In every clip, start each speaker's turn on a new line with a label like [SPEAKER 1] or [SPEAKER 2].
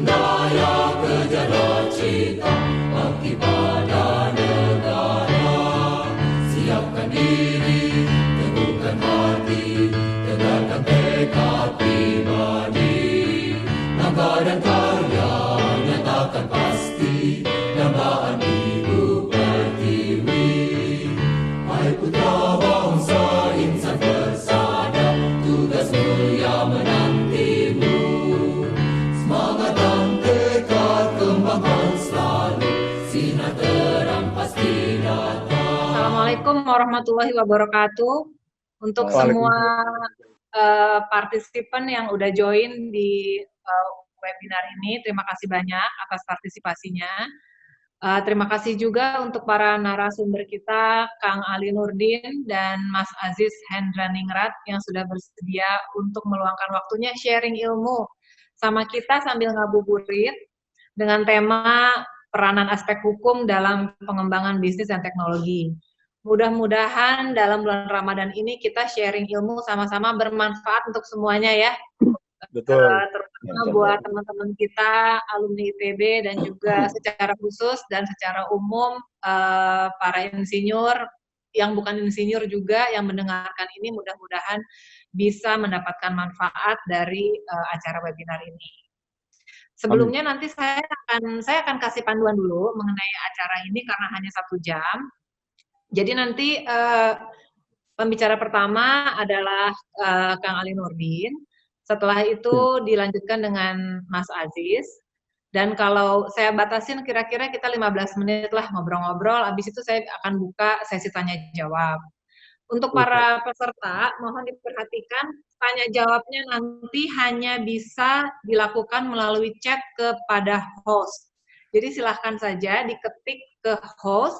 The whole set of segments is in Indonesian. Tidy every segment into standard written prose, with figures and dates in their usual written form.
[SPEAKER 1] Daya kejar cita, bakti pada negara. Siapkan diri, teguhkan hati, tegakkan tekad pribadi. Langkah dan karya nyatakan pasti, dambaan ibu pertiwi. Hai putra bangsa insan persada, tugas mulia menantimu. Semangat dan tekad kembangkan selalu, sinar terang pasti datang.
[SPEAKER 2] Assalamualaikum warahmatullahi wabarakatuh. Untuk semua partisipan yang udah join di webinar ini, terima kasih banyak atas partisipasinya. Terima kasih juga untuk para narasumber kita, Kang Ali Nurdin dan Mas Aziz Hendraningrat yang sudah bersedia untuk meluangkan waktunya sharing ilmu sama kita sambil ngabuburit dengan tema peranan aspek hukum dalam pengembangan bisnis dan teknologi. Mudah-mudahan dalam bulan Ramadan ini kita sharing ilmu sama-sama bermanfaat untuk semuanya ya.
[SPEAKER 3] Betul.
[SPEAKER 2] Terutama buat teman-teman kita, alumni ITB, dan juga secara khusus dan secara umum para insinyur yang bukan insinyur juga yang mendengarkan ini mudah-mudahan bisa mendapatkan manfaat dari acara webinar ini. Sebelumnya nanti saya akan kasih panduan dulu mengenai acara ini karena hanya 1 jam. Jadi nanti pembicara pertama adalah Kang Ali Nurdin. Setelah itu dilanjutkan dengan Mas Aziz. Dan kalau saya batasin kira-kira kita 15 menit lah ngobrol-ngobrol, habis itu saya akan buka sesi tanya jawab. Untuk para peserta, mohon diperhatikan tanya jawabnya nanti hanya bisa dilakukan melalui chat kepada host. Jadi silahkan saja diketik ke host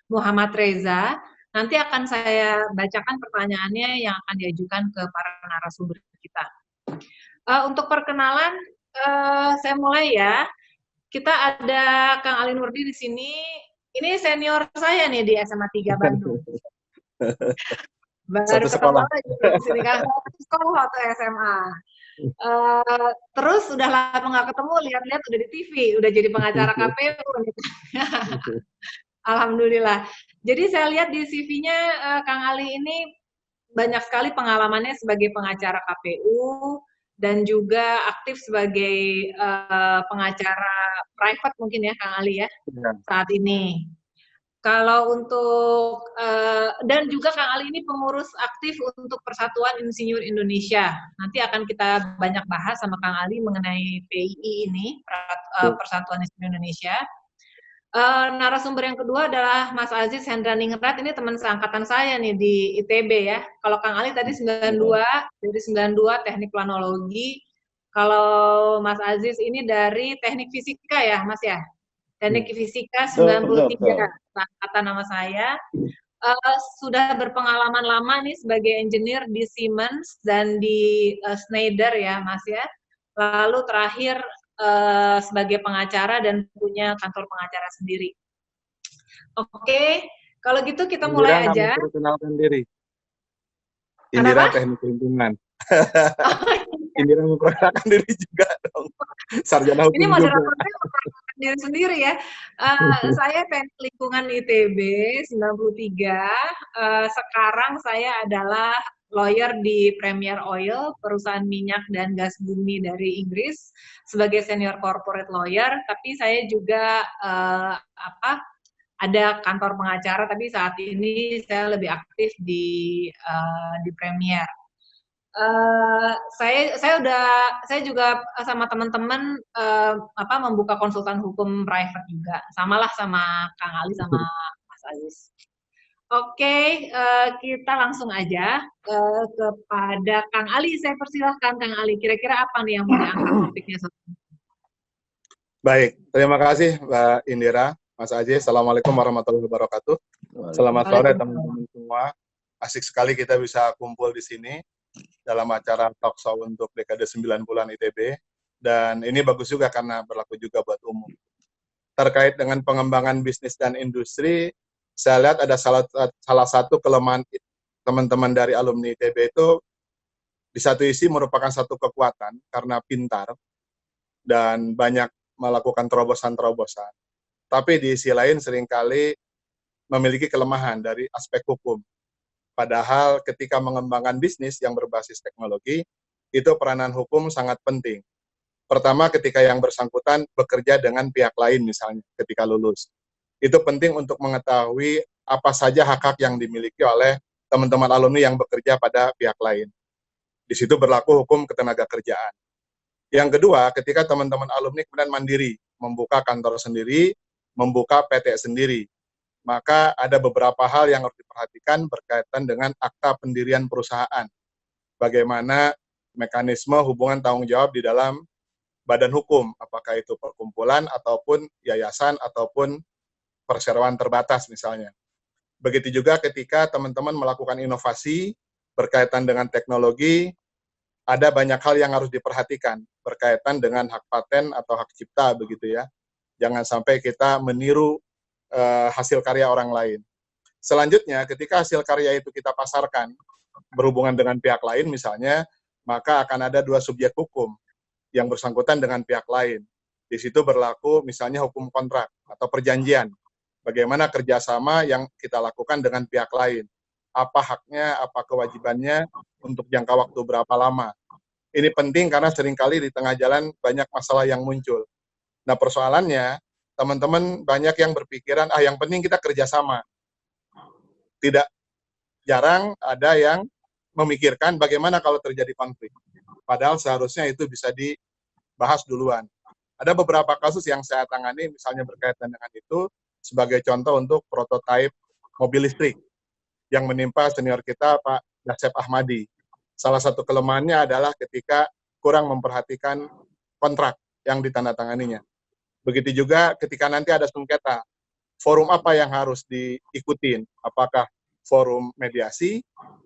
[SPEAKER 2] Muhammad Reza, nanti akan saya bacakan pertanyaannya yang akan diajukan ke para narasumber kita. Untuk perkenalan, saya mulai ya. Kita ada Kang Ali Nurdin di sini. Ini senior saya nih di SMA 3 Bandung. Baru ketemu lagi di sini kan, sekolah atau SMA. Terus udah lama nggak ketemu, lihat-lihat udah di TV, udah jadi pengacara KPU. Alhamdulillah. Jadi saya lihat di CV-nya Kang Ali ini banyak sekali pengalamannya sebagai pengacara KPU dan juga aktif sebagai pengacara private mungkin ya Kang Ali ya saat ini. Kalau untuk dan juga Kang Ali ini pengurus aktif untuk Persatuan Insinyur Indonesia. Nanti akan kita banyak bahas sama Kang Ali mengenai PII ini, Persatuan Insinyur Indonesia. Narasumber yang kedua adalah Mas Aziz Hendraningrat, ini teman seangkatan saya nih di ITB ya. Kalau Kang Ali tadi 92, dari 92 teknik planologi. Kalau Mas Aziz ini dari teknik fisika ya Mas ya? Teknik fisika 93, seangkatan nama saya. Sudah berpengalaman lama nih sebagai engineer di Siemens dan di Schneider ya Mas ya. Lalu terakhir sebagai pengacara dan punya kantor pengacara sendiri. Oke, kalau gitu kita mulai aja.
[SPEAKER 3] Perkenalkan diri. Indira Teknik Lingkungan. Indira memperkenalkan diri juga dong. Sarjana hukum.
[SPEAKER 2] Ini moderatornya memperkenalkan diri sendiri ya. Saya Teknik Lingkungan ITB 93. Sekarang saya adalah lawyer di Premier Oil, perusahaan minyak dan gas bumi dari Inggris, sebagai senior corporate lawyer. Tapi saya juga ada kantor pengacara, tapi saat ini saya lebih aktif di Premier. Saya juga sama teman-teman membuka konsultan hukum private juga, samalah sama Kang Ali sama Mas Aziz. Oke, kita langsung aja kepada Kang Ali. Saya persilahkan Kang Ali. Kira-kira apa nih yang mau diangkat topiknya?
[SPEAKER 3] Baik, terima kasih Mbak Indira, Mas Aziz. Assalamualaikum warahmatullahi wabarakatuh. Selamat sore teman-teman semua. Asik sekali kita bisa kumpul di sini dalam acara talk show untuk dekade 90-an ITB. Dan ini bagus juga karena berlaku juga buat umum. Terkait dengan pengembangan bisnis dan industri, saya lihat ada salah satu kelemahan teman-teman dari alumni ITB itu di satu sisi merupakan satu kekuatan karena pintar, dan banyak melakukan terobosan-terobosan. Tapi di sisi lain seringkali memiliki kelemahan dari aspek hukum. Padahal ketika mengembangkan bisnis yang berbasis teknologi, itu peranan hukum sangat penting. Pertama, ketika yang bersangkutan bekerja dengan pihak lain misalnya ketika lulus. Itu penting untuk mengetahui apa saja hak-hak yang dimiliki oleh teman-teman alumni yang bekerja pada pihak lain. Di situ berlaku hukum ketenagakerjaan. Yang kedua, ketika teman-teman alumni kemudian mandiri, membuka kantor sendiri, membuka PT sendiri, maka ada beberapa hal yang harus diperhatikan berkaitan dengan akta pendirian perusahaan. Bagaimana mekanisme hubungan tanggung jawab di dalam badan hukum, apakah itu perkumpulan ataupun yayasan ataupun perseroan terbatas misalnya. Begitu juga ketika teman-teman melakukan inovasi berkaitan dengan teknologi, ada banyak hal yang harus diperhatikan berkaitan dengan hak paten atau hak cipta begitu ya. Jangan sampai kita meniru hasil karya orang lain. Selanjutnya, ketika hasil karya itu kita pasarkan berhubungan dengan pihak lain misalnya, maka akan ada dua subjek hukum yang bersangkutan dengan pihak lain. Di situ berlaku misalnya hukum kontrak atau perjanjian. Bagaimana kerjasama yang kita lakukan dengan pihak lain. Apa haknya, apa kewajibannya, untuk jangka waktu berapa lama. Ini penting karena seringkali di tengah jalan banyak masalah yang muncul. Nah persoalannya, teman-teman banyak yang berpikiran, yang penting kita kerjasama. Tidak jarang ada yang memikirkan bagaimana kalau terjadi konflik. Padahal seharusnya itu bisa dibahas duluan. Ada beberapa kasus yang saya tangani, misalnya berkaitan dengan itu, sebagai contoh untuk prototipe mobil listrik yang menimpa senior kita, Pak Dasep Ahmadi. Salah satu kelemahannya adalah ketika kurang memperhatikan kontrak yang ditandatanganinya. Begitu juga ketika nanti ada sengketa, forum apa yang harus diikutin? Apakah forum mediasi,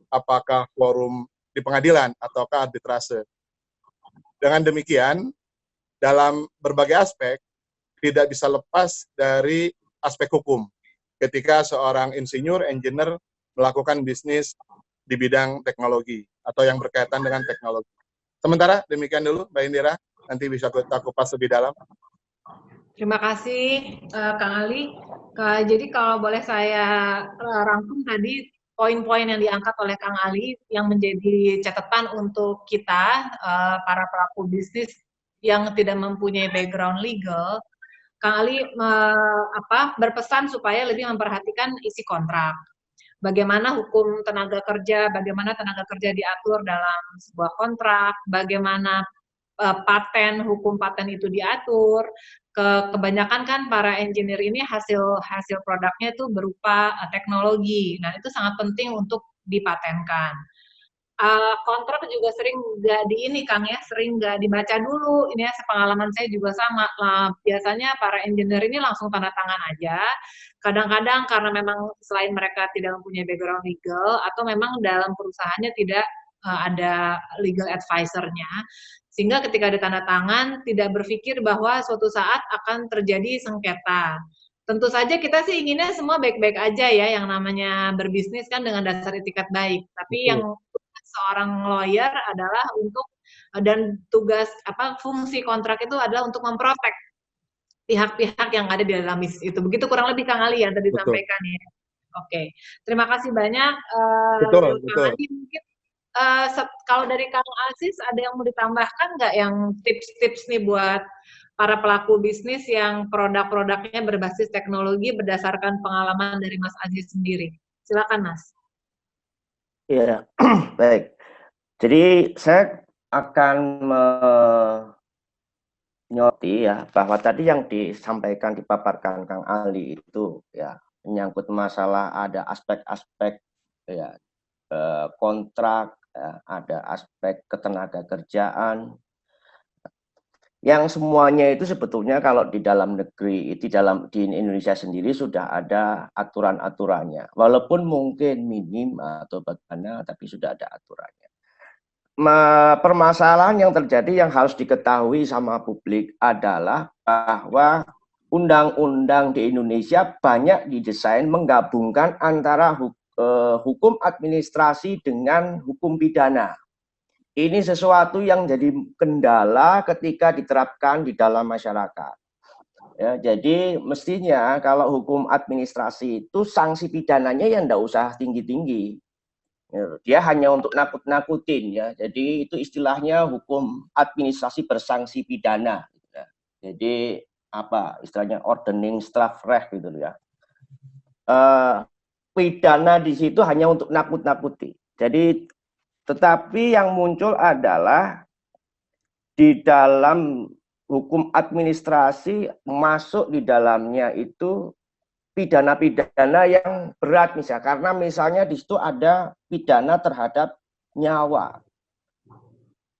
[SPEAKER 3] apakah forum di pengadilan, ataukah arbitrase? Dengan demikian, dalam berbagai aspek, tidak bisa lepas dari aspek hukum. Ketika seorang insinyur, engineer, melakukan bisnis di bidang teknologi atau yang berkaitan dengan teknologi. Sementara demikian dulu, Mbak Indira, nanti bisa kita kupas lebih dalam.
[SPEAKER 2] Terima kasih, Kang Ali. Jadi kalau boleh saya rangkum tadi poin-poin yang diangkat oleh Kang Ali yang menjadi catatan untuk kita, para pelaku bisnis yang tidak mempunyai background legal. Kang Ali berpesan supaya lebih memperhatikan isi kontrak. Bagaimana hukum tenaga kerja, bagaimana tenaga kerja diatur dalam sebuah kontrak, bagaimana hukum paten itu diatur. Kebanyakan kan para engineer ini hasil produknya itu berupa teknologi. Nah, itu sangat penting untuk dipatenkan. Kontrak juga sering sering nggak dibaca dulu. Ini ya, sepengalaman saya juga sama. Biasanya para engineer ini langsung tanda tangan aja. Kadang-kadang karena memang selain mereka tidak mempunyai background legal, atau memang dalam perusahaannya tidak ada legal advisor-nya, sehingga ketika ada tanda tangan tidak berpikir bahwa suatu saat akan terjadi sengketa. Tentu saja kita sih inginnya semua baik-baik aja ya, yang namanya berbisnis kan dengan dasar etikat baik. Tapi yang seorang lawyer adalah fungsi kontrak itu adalah untuk memprotek pihak-pihak yang ada di dalam bisnis itu. Begitu kurang lebih Kang Ali yang tadi sampaikan ya. Oke, terima kasih banyak.
[SPEAKER 3] Betul.
[SPEAKER 2] Kang Ali, mungkin kalau dari Kang Aziz ada yang mau ditambahkan nggak yang tips-tips nih buat para pelaku bisnis yang produk-produknya berbasis teknologi berdasarkan pengalaman dari Mas Aziz sendiri? Silakan Mas.
[SPEAKER 4] Iya, baik. Jadi saya akan menyoroti ya bahwa tadi yang dipaparkan Kang Ali itu ya menyangkut masalah ada aspek-aspek ya kontrak, ya, ada aspek ketenaga kerjaan, yang semuanya itu sebetulnya kalau di dalam negeri, di Indonesia sendiri sudah ada aturan-aturannya, walaupun mungkin minim atau bagaimana, tapi sudah ada aturannya. Permasalahan yang terjadi yang harus diketahui sama publik adalah bahwa undang-undang di Indonesia banyak didesain menggabungkan antara hukum administrasi dengan hukum pidana. ini sesuatu yang jadi kendala ketika diterapkan di dalam masyarakat. Ya, jadi mestinya kalau hukum administrasi itu sanksi pidananya ya enggak usah tinggi-tinggi. Ya, dia hanya untuk nakut-nakutin ya. Jadi itu istilahnya hukum administrasi bersanksi pidana. Ya. Jadi apa istilahnya ordning strafrecht gitu ya. Pidana di situ hanya untuk nakut-nakuti. Jadi tetapi yang muncul adalah di dalam hukum administrasi masuk di dalamnya itu pidana-pidana yang berat misalnya, karena misalnya di situ ada pidana terhadap nyawa.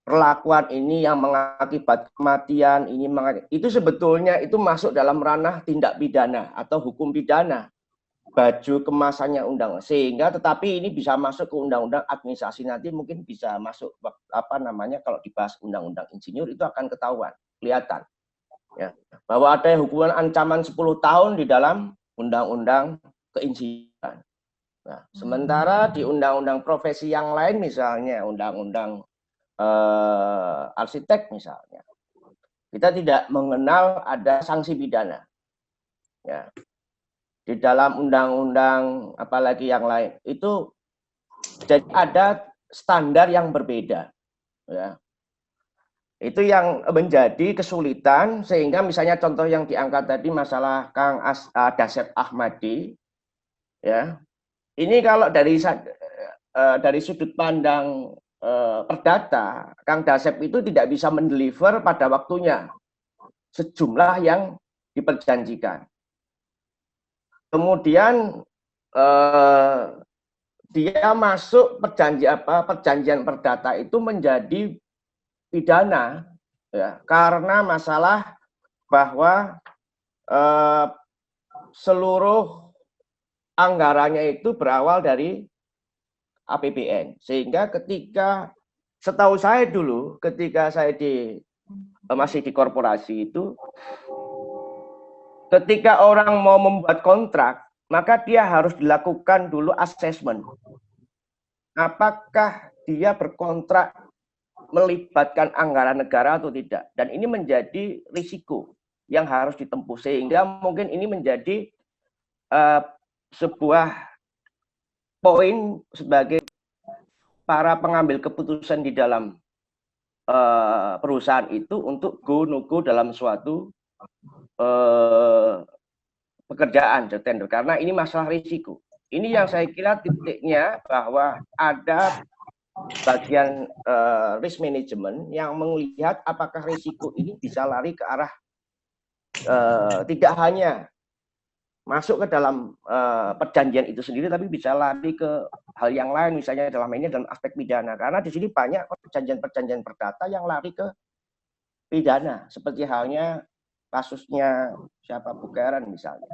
[SPEAKER 4] Perlakuan ini yang mengakibatkan kematian, itu sebetulnya itu masuk dalam ranah tindak pidana atau hukum pidana. Baju kemasannya undang, sehingga tetapi ini bisa masuk ke undang-undang administrasi, nanti mungkin bisa masuk apa namanya kalau dibahas undang-undang insinyur itu akan ketahuan, kelihatan ya bahwa ada hukuman ancaman 10 tahun di dalam undang-undang keinsinyuran. Nah, sementara di undang-undang profesi yang lain misalnya undang-undang arsitek misalnya, kita tidak mengenal ada sanksi pidana. Ya. Di dalam undang-undang apalagi yang lain itu jadi ada standar yang berbeda ya. Itu yang menjadi kesulitan, sehingga misalnya contoh yang diangkat tadi masalah Kang Dasep Ahmadi ya, ini kalau dari sudut pandang perdata, Kang Dasep itu tidak bisa mendeliver pada waktunya sejumlah yang diperjanjikan. Kemudian dia masuk perjanjian perdata itu menjadi pidana ya, karena masalah bahwa seluruh anggarannya itu berawal dari APBN, sehingga ketika setahu saya dulu ketika saya masih di korporasi itu, ketika orang mau membuat kontrak, maka dia harus dilakukan dulu asesmen. Apakah dia berkontrak melibatkan anggaran negara atau tidak. Dan ini menjadi risiko yang harus ditempuh. Sehingga mungkin ini menjadi sebuah poin sebagai para pengambil keputusan di dalam perusahaan itu untuk go no go dalam suatu pekerjaan tender, karena ini masalah risiko. Ini yang saya kira titiknya bahwa ada bagian risk management yang melihat apakah risiko ini bisa lari ke arah tidak hanya masuk ke dalam perjanjian itu sendiri, tapi bisa lari ke hal yang lain, misalnya dalam ini dalam aspek pidana, karena di sini banyak perjanjian-perjanjian perdata yang lari ke pidana, seperti halnya kasusnya siapa Bukaran misalnya.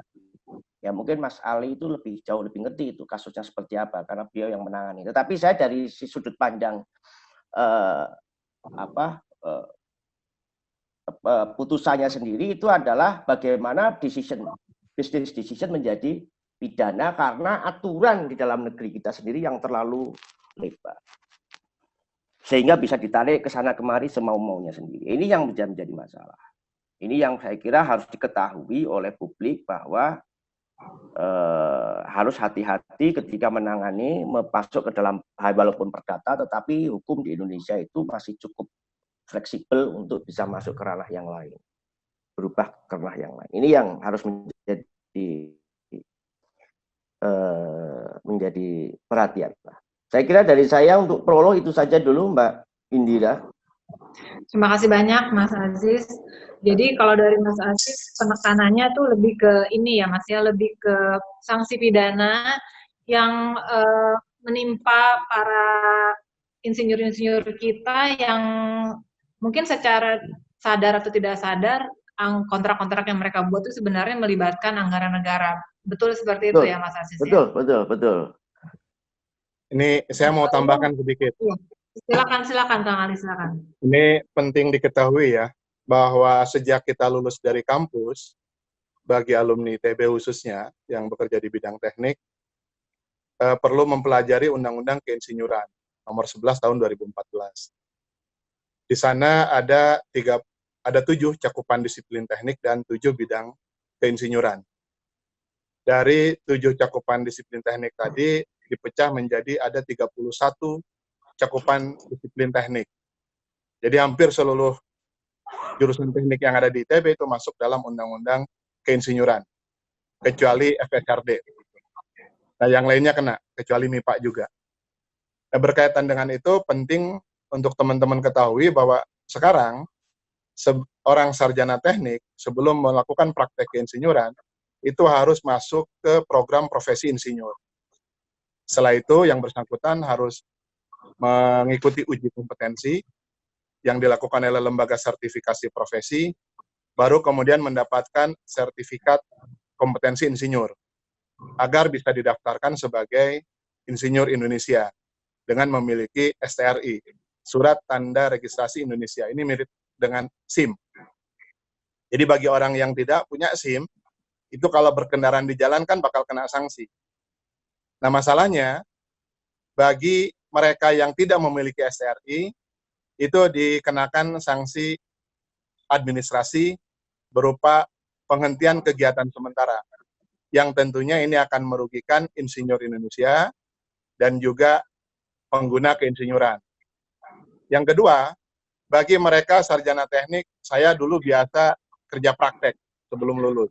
[SPEAKER 4] Ya mungkin Mas Ali itu jauh lebih ngerti itu kasusnya seperti apa karena beliau yang menangani. Tetapi saya dari sudut pandang putusannya sendiri itu adalah bagaimana business decision menjadi pidana karena aturan di dalam negeri kita sendiri yang terlalu lebar. Sehingga bisa ditarik ke sana kemari semau-maunya sendiri. Ini yang menjadi masalah. Ini yang saya kira harus diketahui oleh publik bahwa harus hati-hati ketika menangani masuk ke dalam walaupun perdata, tetapi hukum di Indonesia itu masih cukup fleksibel untuk bisa masuk ke ranah yang lain, berubah ke ranah yang lain. Ini yang harus menjadi perhatian. Saya kira dari saya untuk prolog itu saja dulu, Mbak Indira.
[SPEAKER 2] Terima kasih banyak Mas Aziz. Jadi kalau dari Mas Aziz penekanannya tuh lebih ke ini ya Mas ya, lebih ke sanksi pidana yang menimpa para insinyur-insinyur kita yang mungkin secara sadar atau tidak sadar kontrak-kontrak yang mereka buat itu sebenarnya melibatkan anggaran negara. Betul seperti itu ya Mas Aziz?
[SPEAKER 4] Betul.
[SPEAKER 3] Ini saya mau tambahkan sedikit.
[SPEAKER 2] Silakan Kang Ali, silakan.
[SPEAKER 3] Ini penting diketahui ya, bahwa sejak kita lulus dari kampus, bagi alumni ITB khususnya yang bekerja di bidang teknik, perlu mempelajari Undang-Undang Keinsinyuran nomor 11 tahun 2014. Di sana ada 7 cakupan disiplin teknik dan 7 bidang keinsinyuran. Dari 7 cakupan disiplin teknik tadi dipecah menjadi ada 31 cakupan disiplin teknik. Jadi hampir seluruh jurusan teknik yang ada di ITB itu masuk dalam undang-undang keinsinyuran, kecuali FSRD. Nah, yang lainnya kena, kecuali MIPA juga. Nah, berkaitan dengan itu, penting untuk teman-teman ketahui bahwa sekarang, seorang sarjana teknik sebelum melakukan praktek keinsinyuran, itu harus masuk ke program profesi insinyur. Setelah itu, yang bersangkutan harus mengikuti uji kompetensi yang dilakukan oleh lembaga sertifikasi profesi, baru kemudian mendapatkan sertifikat kompetensi insinyur, agar bisa didaftarkan sebagai insinyur Indonesia dengan memiliki STRI, Surat Tanda Registrasi Indonesia. Ini mirip dengan SIM. Jadi bagi orang yang tidak punya SIM, itu kalau berkendaraan di jalan kan bakal kena sanksi. Nah, masalahnya, bagi mereka yang tidak memiliki STRI, itu dikenakan sanksi administrasi berupa penghentian kegiatan sementara, yang tentunya ini akan merugikan insinyur Indonesia dan juga pengguna keinsinyuran. Yang kedua, bagi mereka sarjana teknik, saya dulu biasa kerja praktek sebelum lulus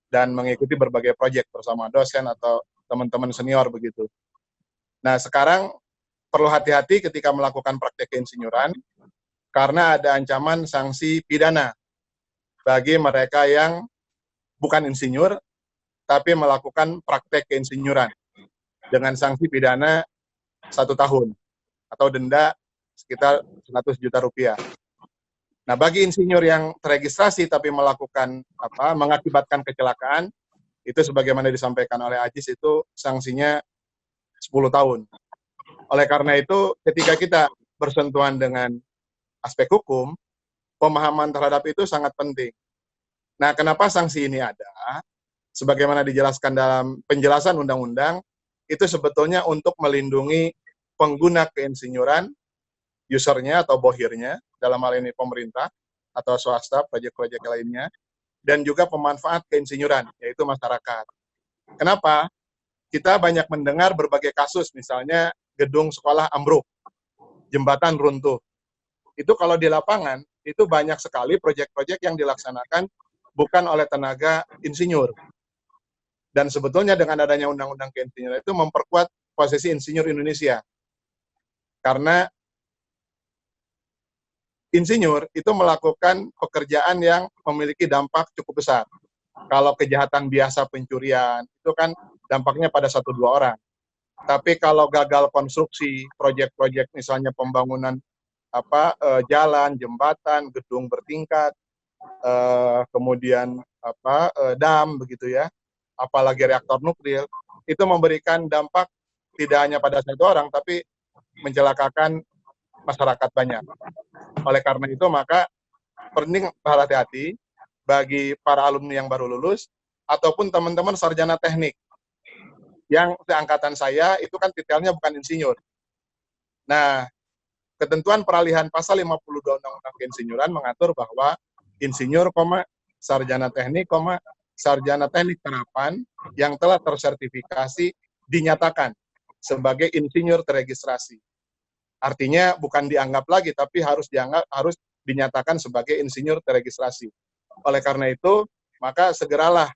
[SPEAKER 3] dan mengikuti berbagai proyek bersama dosen atau teman-teman senior begitu. Nah, sekarang perlu hati-hati ketika melakukan praktek keinsinyuran karena ada ancaman sanksi pidana bagi mereka yang bukan insinyur tapi melakukan praktek keinsinyuran dengan sanksi pidana 1 tahun atau denda sekitar 100 juta rupiah. Nah, bagi insinyur yang teregistrasi tapi mengakibatkan kecelakaan, itu sebagaimana disampaikan oleh Ajis, itu sanksinya 10 tahun. Oleh karena itu, ketika kita bersentuhan dengan aspek hukum, pemahaman terhadap itu sangat penting. Nah, kenapa sanksi ini ada? Sebagaimana dijelaskan dalam penjelasan undang-undang, itu sebetulnya untuk melindungi pengguna keinsinyuran, usernya atau bohirnya, dalam hal ini pemerintah atau swasta, proyek-proyek lainnya, dan juga pemanfaat keinsinyuran, yaitu masyarakat. Kenapa? Kita banyak mendengar berbagai kasus, misalnya gedung sekolah ambruk, jembatan runtuh. Itu kalau di lapangan, itu banyak sekali proyek-proyek yang dilaksanakan bukan oleh tenaga insinyur. Dan sebetulnya dengan adanya undang-undang keinsinyuran itu memperkuat posisi insinyur Indonesia. Karena insinyur itu melakukan pekerjaan yang memiliki dampak cukup besar. Kalau kejahatan biasa pencurian, itu kan dampaknya pada 1-2 orang. Tapi kalau gagal konstruksi, proyek-proyek misalnya pembangunan jalan, jembatan, gedung bertingkat, kemudian dam begitu ya, apalagi reaktor nuklir, itu memberikan dampak tidak hanya pada 1 orang, tapi mencelakakan masyarakat banyak. Oleh karena itu, maka penting berhati-hati bagi para alumni yang baru lulus, ataupun teman-teman sarjana teknik, yang seangkatan saya itu kan titelnya bukan insinyur. Nah, ketentuan peralihan pasal 52 Undang-Undang Keinsinyuran mengatur bahwa insinyur, sarjana teknik, sarjana teknik terapan yang telah tersertifikasi dinyatakan sebagai insinyur teregistrasi. Artinya bukan dianggap lagi, tapi harus dinyatakan sebagai insinyur teregistrasi. Oleh karena itu, maka segeralah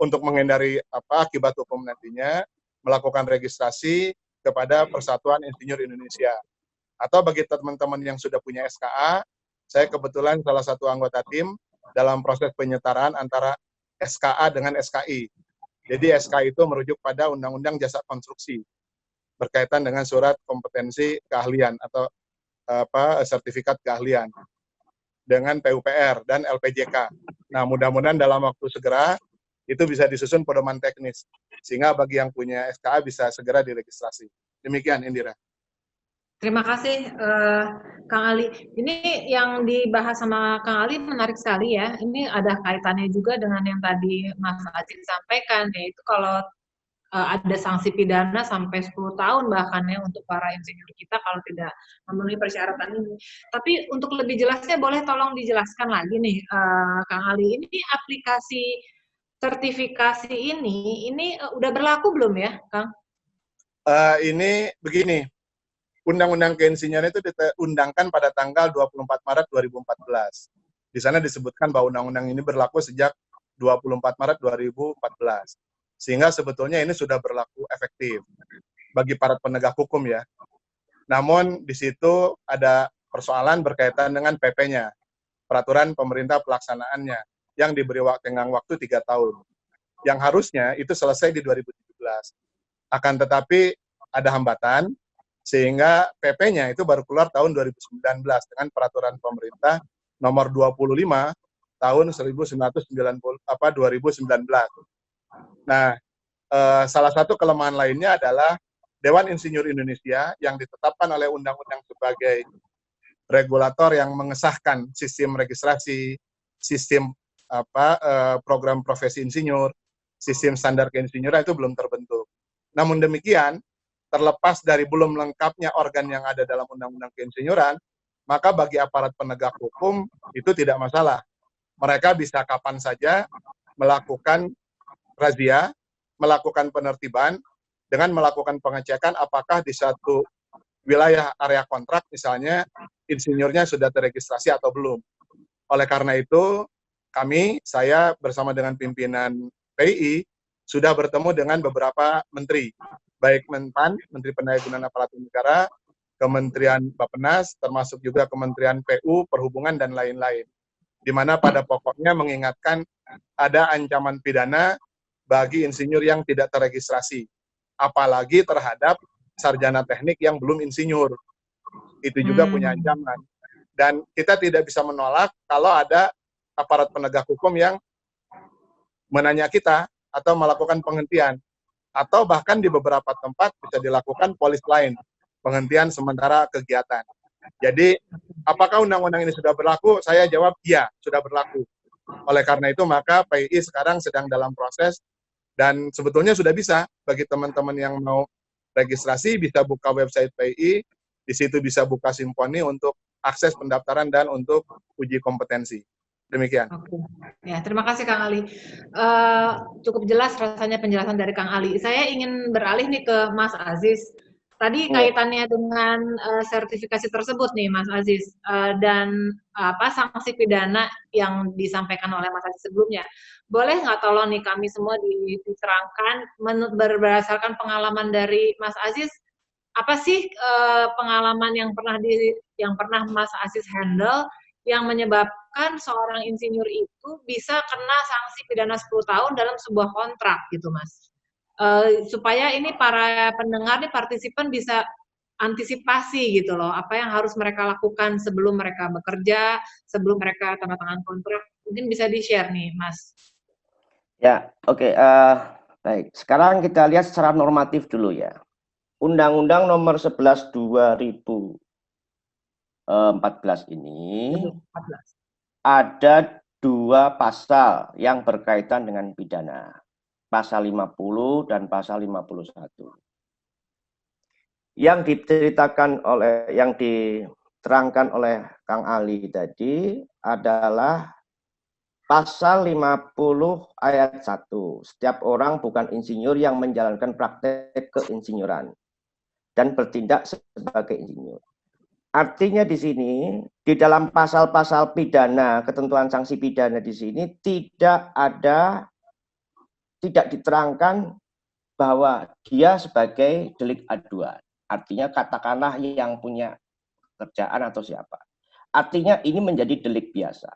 [SPEAKER 3] untuk menghindari akibat hukum nantinya, melakukan registrasi kepada Persatuan Insinyur Indonesia. Atau bagi teman-teman yang sudah punya SKA, saya kebetulan salah satu anggota tim dalam proses penyetaraan antara SKA dengan SKI. Jadi SKI itu merujuk pada Undang-Undang Jasa Konstruksi berkaitan dengan surat kompetensi keahlian atau sertifikat keahlian dengan PUPR dan LPJK. Nah, mudah-mudahan dalam waktu segera itu bisa disusun pedoman teknis sehingga bagi yang punya SKA bisa segera diregistrasi. Demikian, Indira.
[SPEAKER 2] Terima kasih, Kang Ali. Ini yang dibahas sama Kang Ali menarik sekali ya. Ini ada kaitannya juga dengan yang tadi Mas Ajit sampaikan, yaitu kalau ada sanksi pidana sampai 10 tahun bahkan ya untuk para insinyur kita kalau tidak memenuhi persyaratan ini. Tapi untuk lebih jelasnya boleh tolong dijelaskan lagi nih, Kang Ali, ini aplikasi sertifikasi ini udah berlaku belum ya, Kang?
[SPEAKER 3] Ini begini, Undang-Undang Keinsinyuran itu diundangkan pada tanggal 24 Maret 2014. Di sana disebutkan bahwa undang-undang ini berlaku sejak 24 Maret 2014. Sehingga sebetulnya ini sudah berlaku efektif bagi para penegak hukum ya. Namun di situ ada persoalan berkaitan dengan PP-nya, peraturan pemerintah pelaksanaannya, yang diberi tenggang waktu 3 tahun. Yang harusnya itu selesai di 2017. Akan tetapi ada hambatan, sehingga PP-nya itu baru keluar tahun 2019 dengan peraturan pemerintah nomor 25 tahun 2019. Nah, salah satu kelemahan lainnya adalah Dewan Insinyur Indonesia yang ditetapkan oleh undang-undang sebagai regulator yang mengesahkan sistem registrasi, sistem program profesi insinyur, sistem standar keinsinyuran itu belum terbentuk. Namun demikian, terlepas dari belum lengkapnya organ yang ada dalam undang-undang keinsinyuran, maka bagi aparat penegak hukum itu tidak masalah. Mereka bisa kapan saja melakukan razia, melakukan penertiban, dengan melakukan pengecekan apakah di satu wilayah area kontrak misalnya insinyurnya sudah terregistrasi atau belum. Oleh karena itu, saya bersama dengan pimpinan PII sudah bertemu dengan beberapa menteri, baik Menpan, Menteri Pendayagunaan Aparatur Negara, Kementerian Bappenas, termasuk juga Kementerian PU, Perhubungan, dan lain-lain. Di mana pada pokoknya mengingatkan ada ancaman pidana bagi insinyur yang tidak terregistrasi, apalagi terhadap sarjana teknik yang belum insinyur. Itu juga punya ancaman. Dan kita tidak bisa menolak kalau ada aparat penegak hukum yang menanya kita atau melakukan penghentian. Atau bahkan di beberapa tempat bisa dilakukan polis lain, penghentian sementara kegiatan. Jadi, apakah undang-undang ini sudah berlaku? Saya jawab, iya, sudah berlaku. Oleh karena itu, maka PII sekarang sedang dalam proses, dan sebetulnya sudah bisa bagi teman-teman yang mau registrasi, bisa buka website PII, di situ bisa buka Simponi untuk akses pendaftaran dan untuk uji kompetensi. Demikian.
[SPEAKER 2] Oke. Ya, terima kasih Kang Ali. Cukup jelas rasanya penjelasan dari Kang Ali. Saya ingin beralih nih ke Mas Aziz. Tadi kaitannya dengan sertifikasi tersebut nih Mas Aziz, dan sanksi pidana yang disampaikan oleh Mas Aziz sebelumnya. Boleh nggak tolong nih kami semua diterangkan berdasarkan pengalaman dari Mas Aziz, apa sih pengalaman yang pernah Mas Aziz handle yang menyebabkan seorang insinyur itu bisa kena sanksi pidana 10 tahun dalam sebuah kontrak gitu Mas. Supaya ini para pendengar nih partisipan bisa antisipasi gitu loh, apa yang harus mereka lakukan sebelum mereka bekerja, sebelum mereka tanda tangan kontrak. Mungkin bisa di-share nih Mas.
[SPEAKER 4] Ya, oke. Baik, sekarang kita lihat secara normatif dulu ya. Undang-Undang nomor 11 2014 ini
[SPEAKER 2] 14.
[SPEAKER 4] ada 2 pasal yang berkaitan dengan pidana. Pasal 50 dan pasal 51. Yang diterangkan oleh Kang Ali tadi adalah pasal 50 ayat 1. Setiap orang bukan insinyur yang menjalankan praktek keinsinyuran dan bertindak sebagai insinyur. Artinya di sini, di dalam pasal-pasal pidana, ketentuan sanksi pidana di sini tidak diterangkan bahwa dia sebagai delik aduan. Artinya katakanlah yang punya kerjaan atau siapa. Artinya ini menjadi delik biasa.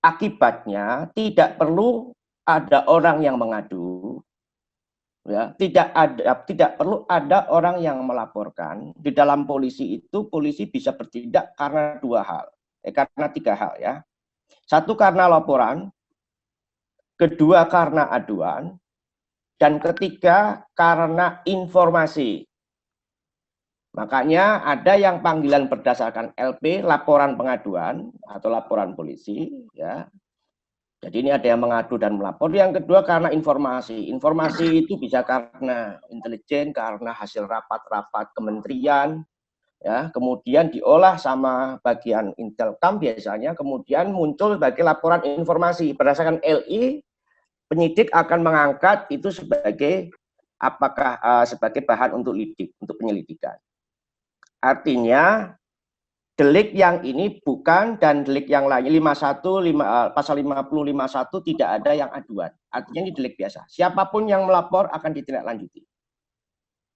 [SPEAKER 4] Akibatnya tidak perlu ada orang yang mengadu, ya, tidak perlu ada orang yang melaporkan. Di dalam polisi itu, polisi bisa bertindak karena 2 hal, karena 3 hal ya. 1 karena laporan, kedua karena aduan, dan ketiga karena informasi. Makanya ada yang panggilan berdasarkan LP, laporan pengaduan atau laporan polisi, ya. Jadi ini ada yang mengadu dan melapor. Yang kedua karena informasi. Informasi itu bisa karena intelijen, karena hasil rapat-rapat kementerian, ya, kemudian diolah sama bagian Intelkam biasanya, kemudian muncul sebagai laporan informasi. Berdasarkan LI, penyidik akan mengangkat itu sebagai apakah sebagai bahan untuk lidik, untuk penyelidikan. Artinya delik yang ini bukan dan delik yang lain 51 pasal 50 51 tidak ada yang aduan. Artinya ini delik biasa. Siapapun yang melapor akan ditindaklanjuti.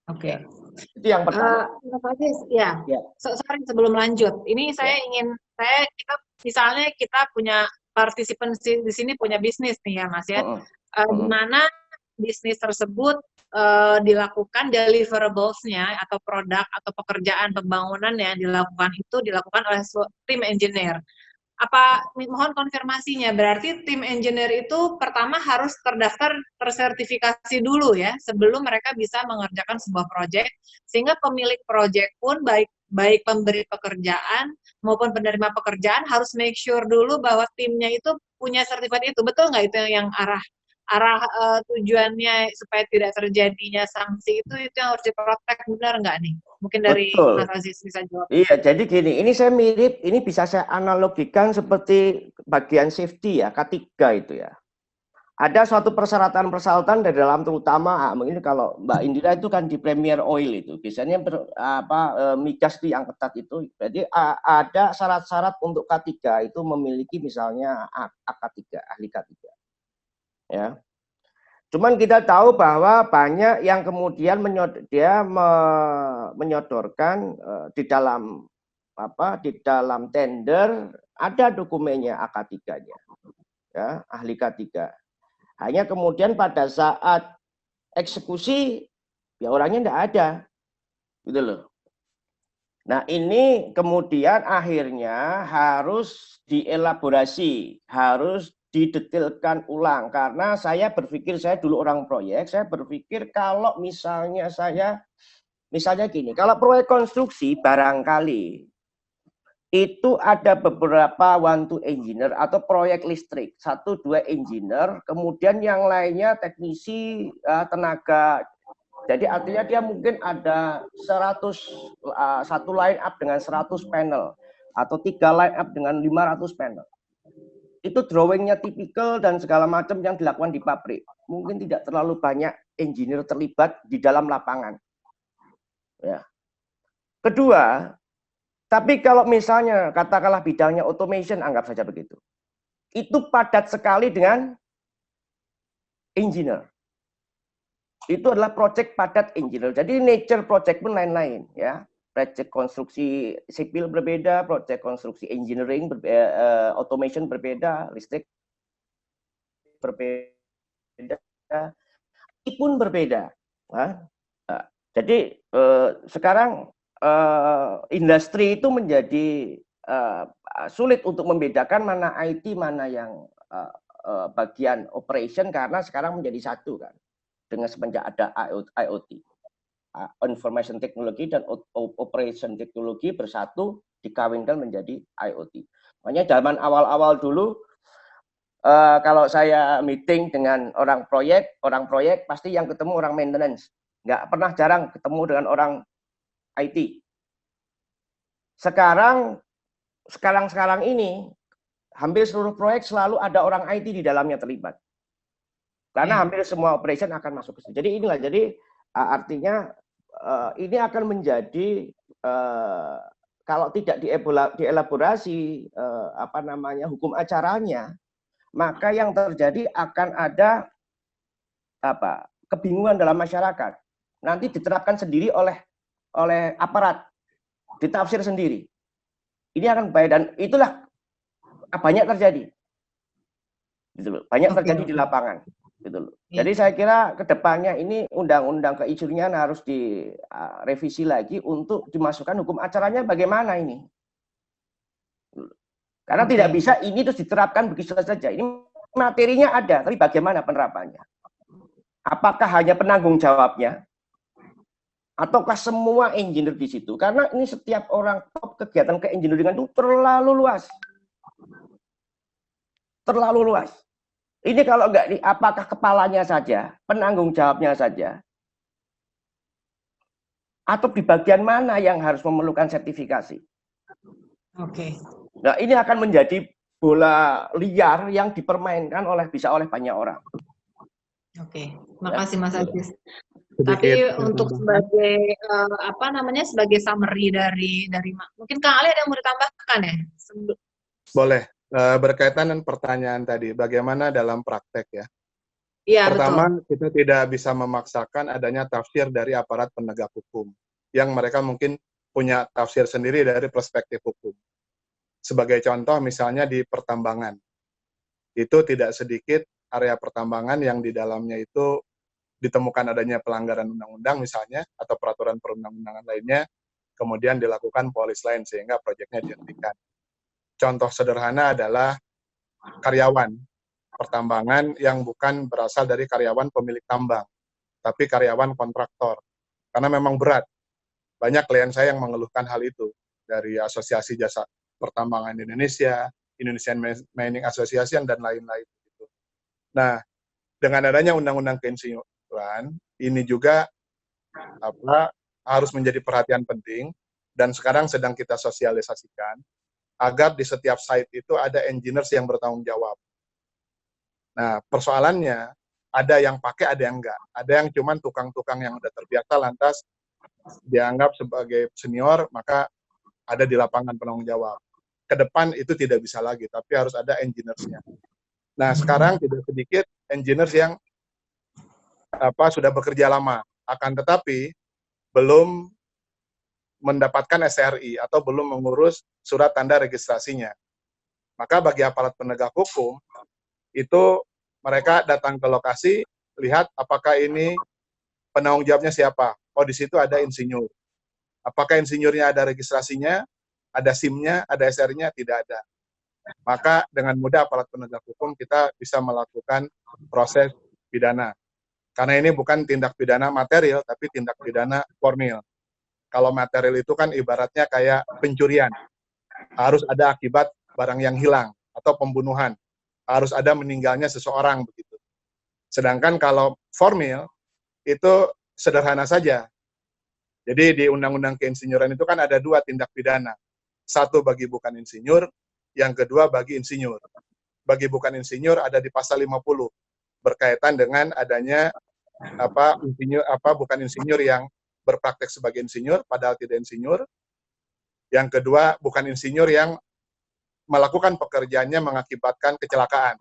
[SPEAKER 2] Oke.
[SPEAKER 4] Itu yang pertama.
[SPEAKER 2] Mas Aziz, ya.
[SPEAKER 4] Ya.
[SPEAKER 2] Sorry sebelum lanjut. Ini saya ingin kita misalnya kita punya partisipan di sini punya bisnis nih ya, Mas ya. Di mana bisnis tersebut dilakukan deliverables-nya atau produk atau pekerjaan pembangunan yang dilakukan oleh tim engineer. Mohon konfirmasinya, berarti tim engineer itu pertama harus terdaftar tersertifikasi dulu ya sebelum mereka bisa mengerjakan sebuah proyek, sehingga pemilik proyek pun baik pemberi pekerjaan maupun penerima pekerjaan harus make sure dulu bahwa timnya itu punya sertifikat itu. Betul nggak itu yang arah tujuannya supaya tidak terjadinya sanksi itu yang harus diprotek, benar nggak nih? Mungkin dari
[SPEAKER 4] Betul.
[SPEAKER 2] Mas Aziz bisa jawab.
[SPEAKER 4] Iya, jadi gini, ini saya mirip, ini bisa saya analogikan seperti bagian safety ya, K3 itu ya. Ada suatu persyaratan-persyaratan dari dalam, terutama mungkin kalau Mbak Indira itu kan di Premier Oil itu, biasanya migas itu yang ketat itu. Jadi ada syarat-syarat untuk K3 itu memiliki misalnya AK3, ahli K3. Ya. Cuman kita tahu bahwa banyak yang kemudian menyodorkan di dalam tender ada dokumennya AK3-nya. Ya, ahli K3. Hanya kemudian pada saat eksekusi ya orangnya enggak ada. Gitu loh. Nah, ini kemudian akhirnya harus dielaborasi, harus didetailkan ulang, karena saya berpikir, saya dulu orang proyek, saya berpikir kalau misalnya gini, kalau proyek konstruksi barangkali itu ada beberapa one to engineer atau proyek listrik 1-2 engineer, kemudian yang lainnya teknisi, tenaga. Jadi artinya dia mungkin ada 100 line up dengan 100 panel atau 3 line up dengan 500 panel. Itu drawingnya tipikal dan segala macam yang dilakukan di pabrik. Mungkin tidak terlalu banyak engineer terlibat di dalam lapangan. Ya. Kedua, tapi kalau misalnya katakanlah bidangnya automation, anggap saja begitu. Itu padat sekali dengan engineer. Itu adalah project padat engineer. Jadi nature project pun lain-lain ya. Project konstruksi sipil berbeda, project konstruksi engineering, automation berbeda, listrik berbeda, itu pun berbeda. Nah, jadi sekarang industri itu menjadi sulit untuk membedakan mana IT, mana yang bagian operation, karena sekarang menjadi satu kan, dengan semenjak ada IoT. Information technology dan operation teknologi bersatu dikawinkan menjadi IoT. Makanya zaman awal-awal dulu kalau saya meeting dengan orang proyek pasti yang ketemu orang maintenance, nggak pernah jarang ketemu dengan orang IT. Sekarang ini hampir seluruh proyek selalu ada orang IT di dalamnya terlibat, karena hampir semua operation akan masuk ke situ. Jadi inilah, jadi artinya ini akan menjadi kalau tidak dielaborasi hukum acaranya, maka yang terjadi akan ada kebingungan dalam masyarakat. Nanti diterapkan sendiri oleh aparat, ditafsir sendiri. Ini akan bahaya, dan itulah banyak terjadi. Gitu loh. Banyak terjadi di lapangan. Gitu loh. Jadi saya kira kedepannya ini undang-undang keizurian harus direvisi lagi untuk dimasukkan hukum acaranya bagaimana ini. Karena tidak bisa ini terus diterapkan begitu saja. Ini materinya ada, tapi bagaimana penerapannya? Apakah hanya penanggung jawabnya? Ataukah semua engineer di situ? Karena ini setiap orang top kegiatan ke-engineeringan itu terlalu luas. Terlalu luas. Ini kalau enggak, apakah kepalanya saja, penanggung jawabnya saja, atau di bagian mana yang harus memerlukan sertifikasi?
[SPEAKER 2] Oke.
[SPEAKER 4] Nah, ini akan menjadi bola liar yang dipermainkan bisa oleh banyak orang.
[SPEAKER 2] Oke, makasih Mas Ajis.
[SPEAKER 3] Sedikit
[SPEAKER 2] Tapi untuk
[SPEAKER 3] tambahan.
[SPEAKER 2] sebagai sebagai summary dari mungkin Kang Ali ada yang mau ditambahkan ya?
[SPEAKER 3] Boleh. Berkaitan dengan pertanyaan tadi, bagaimana dalam praktek ya?
[SPEAKER 2] Iya,
[SPEAKER 3] Pertama,
[SPEAKER 2] betul.
[SPEAKER 3] kita tidak bisa memaksakan adanya tafsir dari aparat penegak hukum, yang mereka mungkin punya tafsir sendiri dari perspektif hukum. Sebagai contoh, misalnya di pertambangan, itu tidak sedikit area pertambangan yang di dalamnya itu ditemukan adanya pelanggaran undang-undang misalnya, atau peraturan perundang-undangan lainnya, kemudian dilakukan polis lain sehingga proyeknya dihentikan. Contoh sederhana adalah karyawan pertambangan yang bukan berasal dari karyawan pemilik tambang, tapi karyawan kontraktor. Karena memang berat. Banyak klien saya yang mengeluhkan hal itu, dari Asosiasi Jasa Pertambangan Indonesia, Indonesian Mining Association, dan lain-lain. Nah, dengan adanya undang-undang keinsinyuran, ini juga harus menjadi perhatian penting, dan sekarang sedang kita sosialisasikan, agar di setiap site itu ada engineers yang bertanggung jawab. Nah, persoalannya, ada yang pakai, ada yang enggak. Ada yang cuman tukang-tukang yang udah terbiasa, lantas dianggap sebagai senior, maka ada di lapangan penanggung jawab. Ke depan itu tidak bisa lagi, tapi harus ada engineers-nya. Nah, sekarang tidak sedikit engineers yang sudah bekerja lama, akan tetapi belum mendapatkan SRI atau belum mengurus surat tanda registrasinya. Maka bagi aparat penegak hukum, itu mereka datang ke lokasi, lihat apakah ini penanggung jawabnya siapa. Oh, di situ ada insinyur. Apakah insinyurnya ada registrasinya, ada SIM-nya, ada SR-nya? Tidak ada. Maka dengan mudah aparat penegak hukum kita bisa melakukan proses pidana. Karena ini bukan tindak pidana material, tapi tindak pidana formil. Kalau material itu kan ibaratnya kayak pencurian. Harus ada akibat barang yang hilang atau pembunuhan. Harus ada meninggalnya seseorang begitu. Sedangkan kalau formil itu sederhana saja. Jadi di Undang-Undang Keinsinyuran itu kan ada dua tindak pidana. Satu bagi bukan insinyur, yang kedua bagi insinyur. Bagi bukan insinyur ada di pasal 50 berkaitan dengan adanya bukan insinyur yang berpraktek sebagai insinyur padahal tidak insinyur. Yang kedua bukan insinyur yang melakukan pekerjaannya mengakibatkan kecelakaan.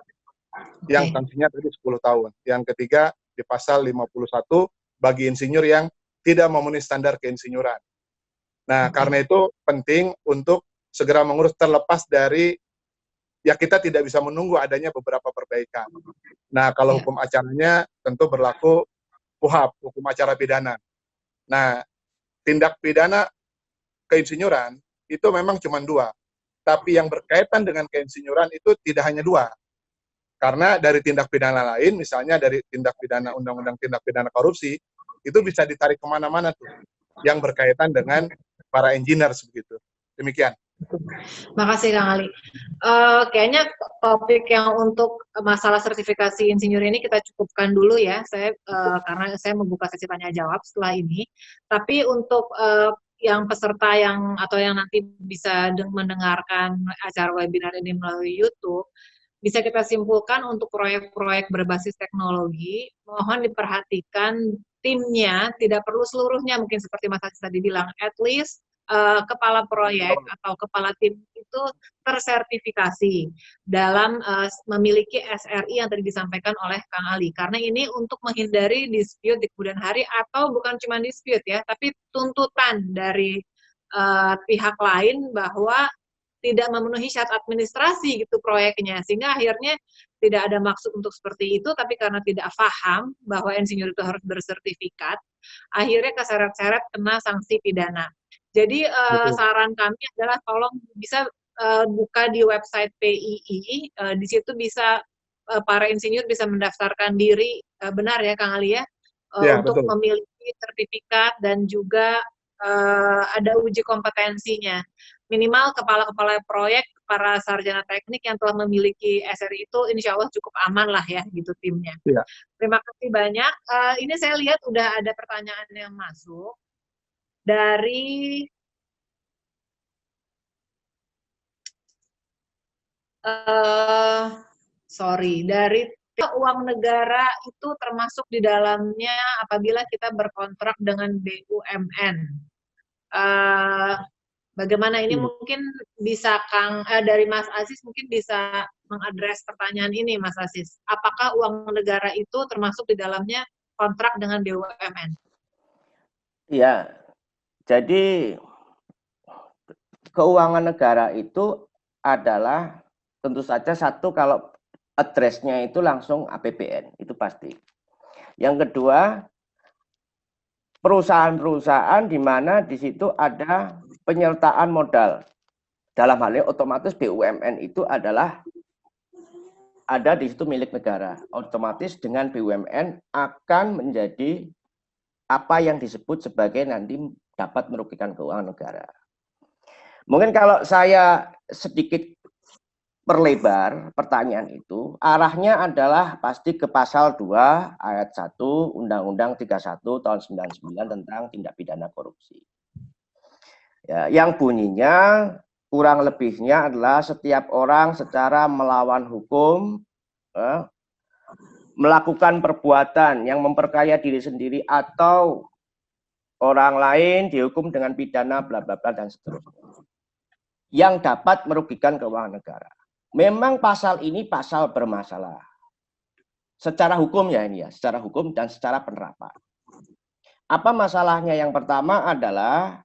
[SPEAKER 3] Yang sanksinya tadi 10 tahun. Yang ketiga di pasal 51 bagi insinyur yang tidak memenuhi standar keinsinyuran. Nah, karena itu penting untuk segera mengurus, terlepas dari ya kita tidak bisa menunggu adanya beberapa perbaikan. Nah, kalau hukum acaranya tentu berlaku KUHP, hukum acara pidana. Nah, tindak pidana keinsinyuran itu memang cuma dua. Tapi yang berkaitan dengan keinsinyuran itu tidak hanya dua. Karena dari tindak pidana lain, misalnya dari tindak pidana undang-undang tindak pidana korupsi, itu bisa ditarik kemana-mana tuh, yang berkaitan dengan para engineers begitu. Demikian.
[SPEAKER 2] Makasih Kang Ali. Kayaknya topik yang untuk masalah sertifikasi insinyur ini kita cukupkan dulu ya. Karena saya membuka sesi tanya jawab setelah ini. Tapi untuk yang peserta atau yang nanti bisa mendengarkan acara webinar ini melalui YouTube, bisa kita simpulkan untuk proyek-proyek berbasis teknologi, mohon diperhatikan timnya, tidak perlu seluruhnya, mungkin seperti Mas Ajis tadi bilang, at least kepala proyek atau kepala tim itu tersertifikasi dalam memiliki SRI yang tadi disampaikan oleh Kang Ali. Karena ini untuk menghindari dispute di kemudian hari, atau bukan cuma dispute ya, tapi tuntutan dari pihak lain bahwa tidak memenuhi syarat administrasi gitu proyeknya, sehingga akhirnya tidak ada maksud untuk seperti itu, tapi karena tidak paham bahwa insinyur itu harus bersertifikat, akhirnya keseret-seret kena sanksi pidana. Jadi saran kami adalah tolong bisa buka di website PII, di situ bisa para insinyur bisa mendaftarkan diri, benar ya Kang Ali ya, untuk betul, memiliki sertifikat dan juga ada uji kompetensinya. Minimal kepala-kepala proyek para sarjana teknik yang telah memiliki SRI itu insya Allah cukup aman lah ya gitu timnya.
[SPEAKER 3] Iya.
[SPEAKER 2] Terima kasih banyak. Ini saya lihat udah ada pertanyaan yang masuk dari dari uang negara itu termasuk di dalamnya apabila kita berkontrak dengan BUMN. Bagaimana ini mungkin bisa dari Mas Aziz mungkin bisa mengadres pertanyaan ini, Mas Aziz. Apakah uang negara itu termasuk di dalamnya kontrak dengan BUMN?
[SPEAKER 4] Ya, jadi keuangan negara itu adalah tentu saja satu, kalau address-nya itu langsung APBN, itu pasti. Yang kedua, perusahaan-perusahaan di mana di situ ada penyertaan modal. Dalam hal ini otomatis BUMN itu adalah ada di situ milik negara. Otomatis dengan BUMN akan menjadi apa yang disebut sebagai nanti dapat merugikan keuangan negara. Mungkin kalau saya sedikit perlebar pertanyaan itu, arahnya adalah pasti ke pasal 2 ayat 1 Undang-Undang 31 tahun 99 tentang tindak pidana korupsi. Ya, yang bunyinya kurang lebihnya adalah setiap orang secara melawan hukum melakukan perbuatan yang memperkaya diri sendiri atau orang lain dihukum dengan pidana bla bla bla dan seterusnya yang dapat merugikan keuangan negara. Memang pasal ini pasal bermasalah. Secara hukum ya ini ya, secara hukum dan secara penerapan. Apa masalahnya? Yang pertama adalah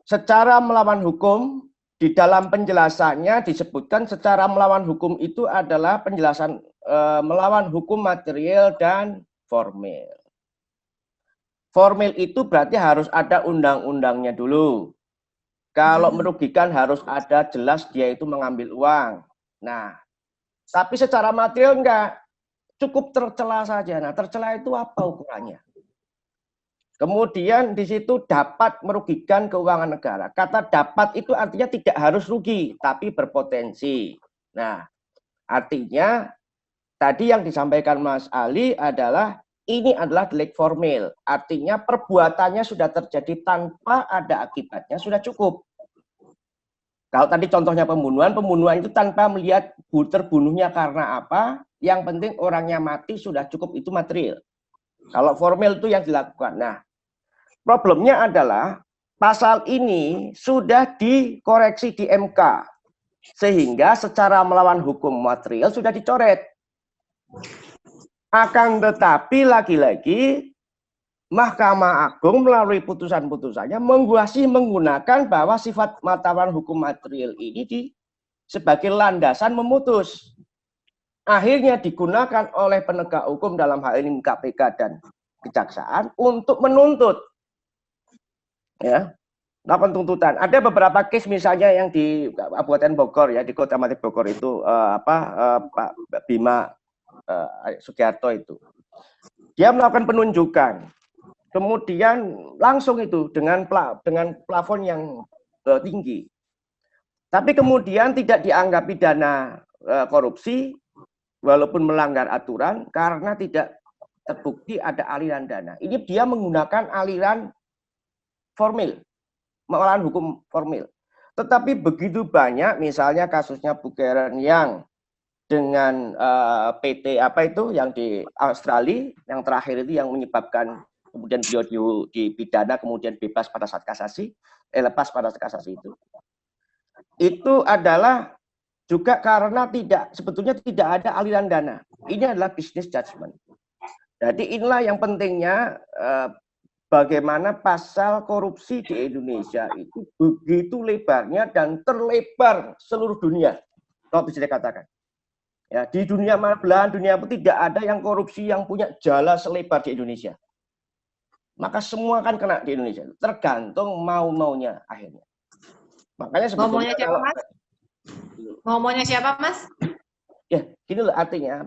[SPEAKER 4] secara melawan hukum, di dalam penjelasannya disebutkan secara melawan hukum itu adalah penjelasan melawan hukum material dan formil. Formil itu berarti harus ada undang-undangnya dulu. Kalau merugikan harus ada jelas dia itu mengambil uang. Nah, tapi secara material enggak, cukup tercela saja. Nah, tercela itu apa ukurannya? Kemudian di situ dapat merugikan keuangan negara. Kata dapat itu artinya tidak harus rugi, tapi berpotensi. Nah, artinya tadi yang disampaikan Mas Ali adalah ini adalah delik formil. Artinya perbuatannya sudah terjadi tanpa ada akibatnya, sudah cukup. Kalau tadi contohnya pembunuhan itu tanpa melihat terbunuhnya karena apa, yang penting orangnya mati sudah cukup, itu material. Kalau formil itu yang dilakukan. Nah, problemnya adalah pasal ini sudah dikoreksi di MK. Sehingga secara melawan hukum material sudah dicoret. Akan tetapi lagi-lagi Mahkamah Agung melalui putusan-putusannya menggunakan bahwa sifat melawan hukum material ini sebagai landasan memutus. Akhirnya digunakan oleh penegak hukum dalam hal ini KPK dan kejaksaan untuk menuntut, ya, melakukan tuntutan. Ada beberapa case misalnya yang di Kabupaten Bogor ya, di Kota Mati Bogor itu Pak Bima Sugiarto itu, dia melakukan penunjukan, kemudian langsung itu dengan plafon yang tinggi, tapi kemudian tidak dianggap pidana korupsi walaupun melanggar aturan karena tidak terbukti ada aliran dana. Ini dia menggunakan aliran formil, melawan hukum formil. Tetapi begitu banyak, misalnya kasusnya Bukeran yang dengan PT apa itu yang di Australia, yang terakhir itu yang menyebabkan kemudian beliau dipidana kemudian bebas pada saat kasasi, lepas pada saat kasasi itu adalah juga karena sebetulnya tidak ada aliran dana. Ini adalah business judgment. Jadi inilah yang pentingnya bagaimana pasal korupsi di Indonesia itu begitu lebarnya dan terlebar seluruh dunia, kalau bisa dikatakan. Ya, di dunia belahan dunia pun tidak ada yang korupsi yang punya jala selebar di Indonesia. Maka semua kan kena di Indonesia. Tergantung mau-maunya akhirnya. Makanya sebetulnya
[SPEAKER 2] mau-maunya siapa, Mas?
[SPEAKER 4] Ya, gini loh artinya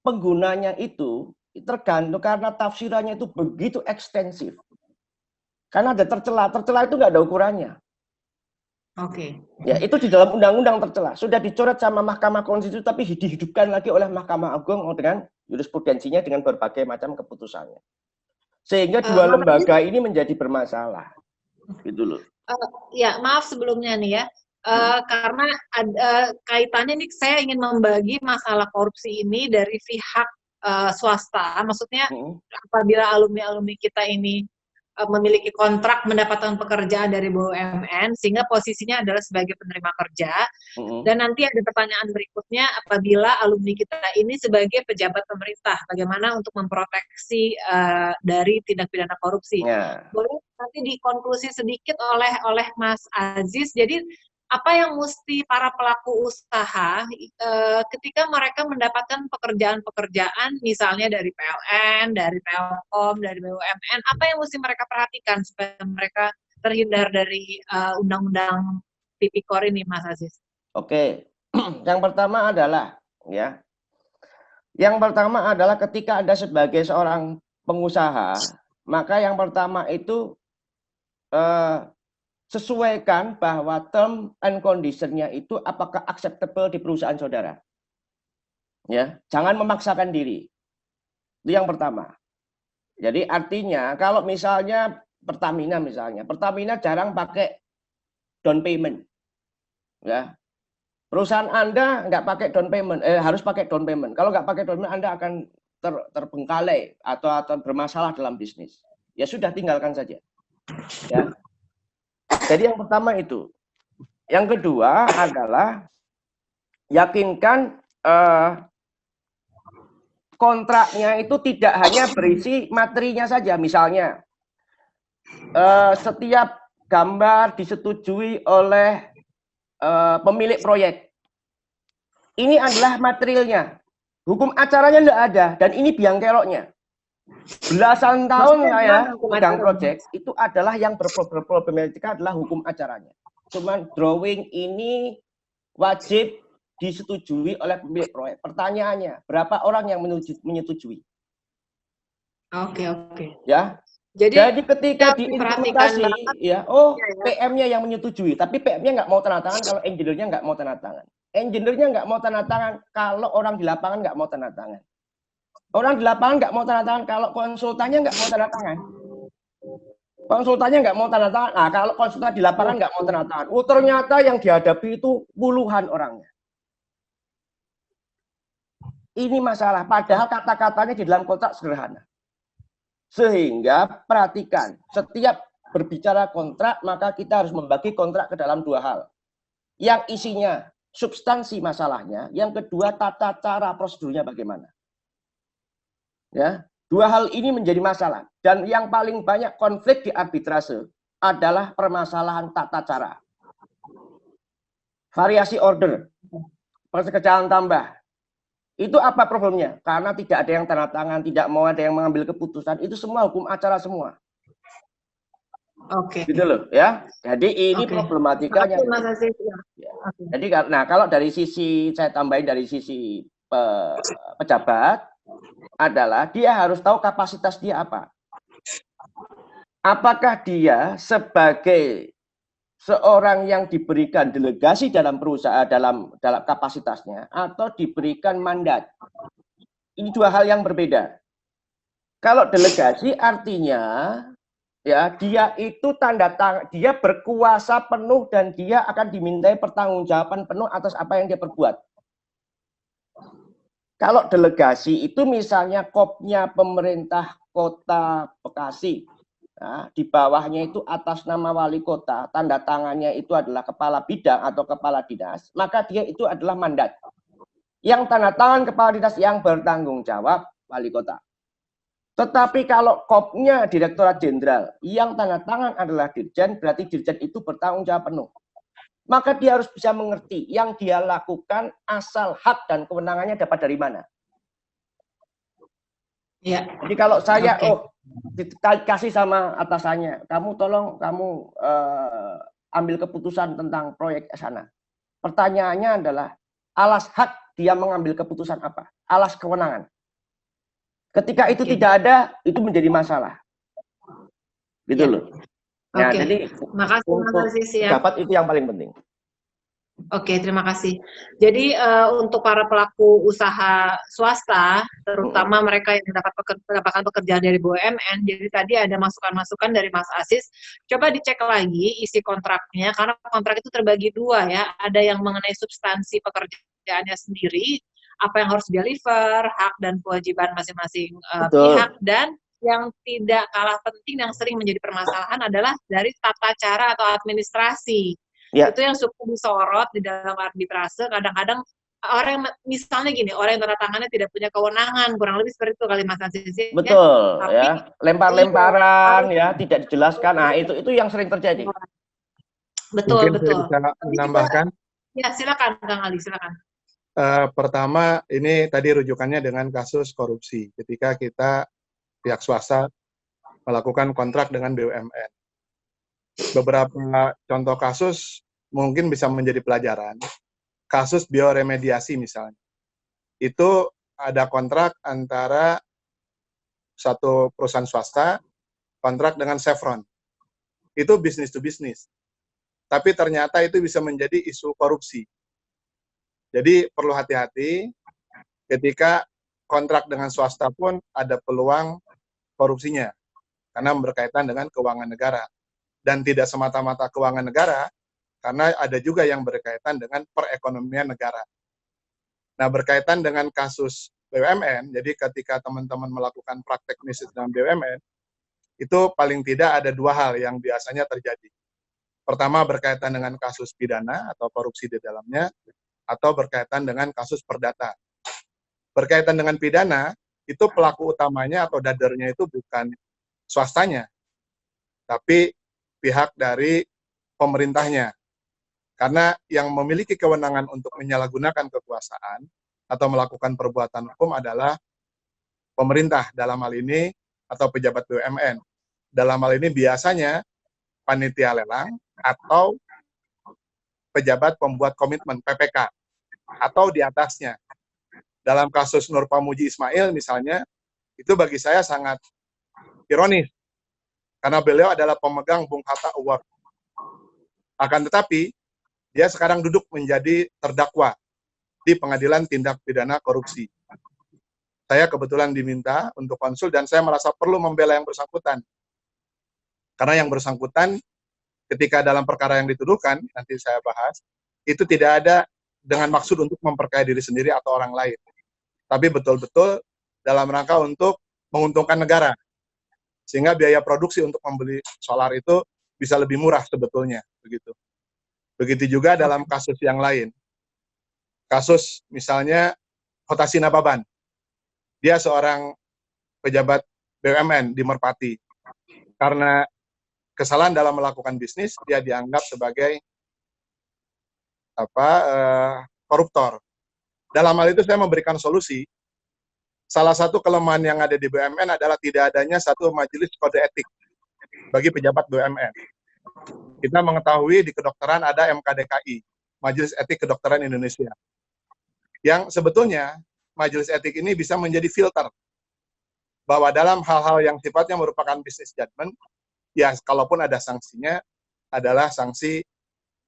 [SPEAKER 4] penggunanya itu tergantung karena tafsirannya itu begitu ekstensif. Karena ada tercela itu nggak ada ukurannya.
[SPEAKER 2] Oke.
[SPEAKER 4] Ya, itu di dalam undang-undang tercela. Sudah dicoret sama Mahkamah Konstitusi tapi dihidupkan lagi oleh Mahkamah Agung dengan jurisprudensinya dengan berbagai macam keputusannya. Sehingga dua
[SPEAKER 2] Mas Aziz,
[SPEAKER 4] lembaga ini menjadi bermasalah. Gitu loh.
[SPEAKER 2] ya maaf sebelumnya nih ya, karena kaitannya nih saya ingin membagi masalah korupsi ini dari pihak swasta. Maksudnya apabila alumni-alumni kita ini memiliki kontrak mendapatkan pekerjaan dari BUMN sehingga posisinya adalah sebagai penerima kerja, dan nanti ada pertanyaan berikutnya, apabila alumni kita ini sebagai pejabat pemerintah, bagaimana untuk memproteksi dari tindak pidana korupsi. Boleh nanti dikonklusi sedikit oleh Mas Aziz. Jadi apa yang mesti para pelaku usaha ketika mereka mendapatkan pekerjaan-pekerjaan misalnya dari PLN, dari Telkom, dari BUMN, apa yang mesti mereka perhatikan supaya mereka terhindar dari undang-undang Tipikor ini, Mas Aziz?
[SPEAKER 4] Oke, yang pertama adalah ketika Anda sebagai seorang pengusaha, maka yang pertama itu sesuaikan bahwa term and condition-nya itu apakah acceptable di perusahaan saudara. Ya, jangan memaksakan diri. Itu yang pertama. Jadi artinya kalau misalnya Pertamina jarang pakai down payment. Ya. Perusahaan Anda nggak pakai down payment, harus pakai down payment. Kalau nggak pakai down payment, Anda akan terbengkalai atau bermasalah dalam bisnis. Ya sudah, tinggalkan saja. Ya. Jadi yang pertama itu. Yang kedua adalah yakinkan kontraknya itu tidak hanya berisi materinya saja. Misalnya setiap gambar disetujui oleh pemilik proyek. Ini adalah materialnya. Hukum acaranya tidak ada dan ini biang keroknya. Belasan tahun saya pegang proyek, itu adalah yang berproblematika adalah hukum acaranya. Cuman drawing ini wajib disetujui oleh pemilik proyek. Pertanyaannya, berapa orang yang menyetujui?
[SPEAKER 2] Oke.
[SPEAKER 4] Ya. Jadi ketika diimplementasi, PM-nya yang menyetujui, tapi PM-nya nggak mau tanda tangan kalau engineer-nya nggak mau tanda tangan. Engineer-nya nggak mau tanda tangan kalau orang di lapangan nggak mau tanda tangan. Orang di lapangan nggak mau tanda tangan kalau konsultannya nggak mau tanda tangan. Konsultannya nggak mau tanda tangan. Nah, kalau konsultan di lapangan nggak mau tanda tangan. Oh, ternyata yang dihadapi itu puluhan orangnya. Ini masalah. Padahal kata-katanya di dalam kontrak sederhana. Sehingga perhatikan, setiap berbicara kontrak, maka kita harus membagi kontrak ke dalam dua hal. Yang isinya substansi masalahnya, yang kedua tata cara prosedurnya bagaimana. Ya, dua hal ini menjadi masalah dan yang paling banyak konflik di arbitrase adalah permasalahan tata cara. Variasi order, persekerjaan tambah. Itu apa problemnya? Karena tidak ada yang tanda tangan, tidak mau ada yang mengambil keputusan, itu semua hukum acara semua.
[SPEAKER 2] Oke.
[SPEAKER 4] Gitu loh, ya. Jadi ini problematikanya. Jadi nah, kalau dari sisi saya tambahin dari sisi pejabat adalah dia harus tahu kapasitas dia apa. Apakah dia sebagai seorang yang diberikan delegasi dalam perusahaan dalam kapasitasnya atau diberikan mandat. Ini dua hal yang berbeda. Kalau delegasi artinya ya dia itu dia berkuasa penuh dan dia akan dimintai pertanggungjawaban penuh atas apa yang dia perbuat. Kalau delegasi itu misalnya kopnya pemerintah Kota Bekasi, nah, di bawahnya itu atas nama wali kota, tanda tangannya itu adalah kepala bidang atau kepala dinas, maka dia itu adalah mandat. Yang tanda tangan kepala dinas yang bertanggung jawab wali kota. Tetapi kalau kopnya Direktorat Jenderal, yang tanda tangan adalah dirjen, berarti dirjen itu bertanggung jawab penuh. Maka dia harus bisa mengerti yang dia lakukan asal hak dan kewenangannya dapat dari mana. Ya. Jadi kalau saya kasih sama atasannya, kamu tolong ambil keputusan tentang proyek sana. Pertanyaannya adalah alas hak dia mengambil keputusan apa? Alas kewenangan. Ketika itu tidak ada, itu menjadi masalah. Gitu loh. Nah,
[SPEAKER 2] Oke,
[SPEAKER 4] jadi
[SPEAKER 2] makasih Mas
[SPEAKER 4] untuk
[SPEAKER 2] Aziz ya.
[SPEAKER 4] dapat itu yang paling penting.
[SPEAKER 2] Oke, terima kasih. Jadi untuk para pelaku usaha swasta, terutama mereka yang mendapatkan pekerjaan dari BUMN, jadi tadi ada masukan-masukan dari Mas Aziz. Coba dicek lagi isi kontraknya, karena kontrak itu terbagi dua ya. Ada yang mengenai substansi pekerjaannya sendiri, apa yang harus deliver, hak dan kewajiban masing-masing pihak,
[SPEAKER 4] Betul.
[SPEAKER 2] dan yang tidak kalah penting yang sering menjadi permasalahan adalah dari tata cara atau administrasi.
[SPEAKER 4] Ya,
[SPEAKER 2] Itu yang suka disorot di dalam arbitrase. Kadang-kadang orang yang, misalnya gini, orang yang tanda tangannya tidak punya kewenangan, kurang lebih seperti itu kali Mas Aziz ya.
[SPEAKER 4] betul
[SPEAKER 2] Tapi
[SPEAKER 4] ya. Lempar-lemparan ya, tidak dijelaskan. Nah, itu yang sering terjadi.
[SPEAKER 2] betul,
[SPEAKER 3] Mungkin saya
[SPEAKER 2] betul.
[SPEAKER 3] bisa
[SPEAKER 2] Tapi juga,
[SPEAKER 3] menambahkan.
[SPEAKER 2] ya silakan Kang Ali, silakan.
[SPEAKER 3] Pertama, ini tadi rujukannya dengan kasus korupsi. Ketika kita pihak swasta melakukan kontrak dengan BUMN. Beberapa contoh kasus mungkin bisa menjadi pelajaran. Kasus bioremediasi misalnya. Itu ada kontrak antara satu perusahaan swasta, kontrak dengan Chevron. Itu bisnis to bisnis. Tapi ternyata itu bisa menjadi isu korupsi. Jadi perlu hati-hati ketika kontrak dengan swasta pun ada peluang korupsinya. Karena berkaitan dengan keuangan negara. Dan tidak semata-mata keuangan negara, karena ada juga yang berkaitan dengan perekonomian negara. Nah, berkaitan dengan kasus BUMN, jadi ketika teman-teman melakukan praktek bisnis dengan BUMN, itu paling tidak ada dua hal yang biasanya terjadi. Pertama, berkaitan dengan kasus pidana atau korupsi di dalamnya, atau berkaitan dengan kasus perdata. Berkaitan dengan pidana, itu pelaku utamanya atau dadernya itu bukan swastanya, tapi pihak dari pemerintahnya. Karena yang memiliki kewenangan untuk menyalahgunakan kekuasaan atau melakukan perbuatan hukum adalah pemerintah dalam hal ini atau pejabat BUMN. Dalam hal ini biasanya panitia lelang atau pejabat pembuat komitmen PPK atau di atasnya. Dalam kasus Nur Pamuji Ismail misalnya, itu bagi saya sangat ironis karena beliau adalah pemegang Bung Hatta Award. Akan tetapi, dia sekarang duduk menjadi terdakwa di Pengadilan Tindak Pidana Korupsi. Saya kebetulan diminta untuk konsul dan saya merasa perlu membela yang bersangkutan. Karena yang bersangkutan ketika dalam perkara yang dituduhkan, nanti saya bahas, itu tidak ada dengan maksud untuk memperkaya diri sendiri atau orang lain. Tapi betul-betul dalam rangka untuk menguntungkan negara. Sehingga biaya produksi untuk membeli solar itu bisa lebih murah sebetulnya. Begitu juga dalam kasus yang lain. Kasus misalnya Hotasi Nababan. Dia seorang pejabat BUMN di Merpati. Karena kesalahan dalam melakukan bisnis, dia dianggap sebagai koruptor. Dalam hal itu saya memberikan solusi. Salah satu kelemahan yang ada di BUMN adalah tidak adanya satu majelis kode etik bagi pejabat BUMN. Kita mengetahui di kedokteran ada MKDKI, Majelis Etik Kedokteran Indonesia. Yang sebetulnya majelis etik ini bisa menjadi filter bahwa dalam hal-hal yang sifatnya merupakan business judgment, ya kalaupun ada sanksinya adalah sanksi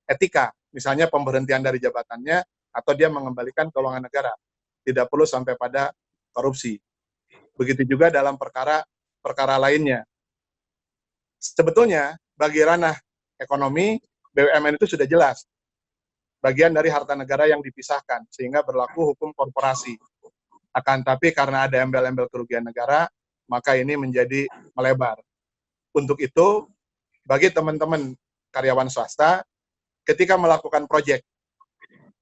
[SPEAKER 3] etika, misalnya pemberhentian dari jabatannya atau dia mengembalikan keuangan negara. Tidak perlu sampai pada korupsi. Begitu juga dalam perkara lainnya. Sebetulnya bagi ranah ekonomi, BUMN itu sudah jelas bagian dari harta negara yang dipisahkan, sehingga berlaku hukum korporasi. Akan tapi karena ada embel-embel kerugian negara, maka ini menjadi melebar. Untuk itu, bagi teman-teman karyawan swasta, ketika melakukan proyek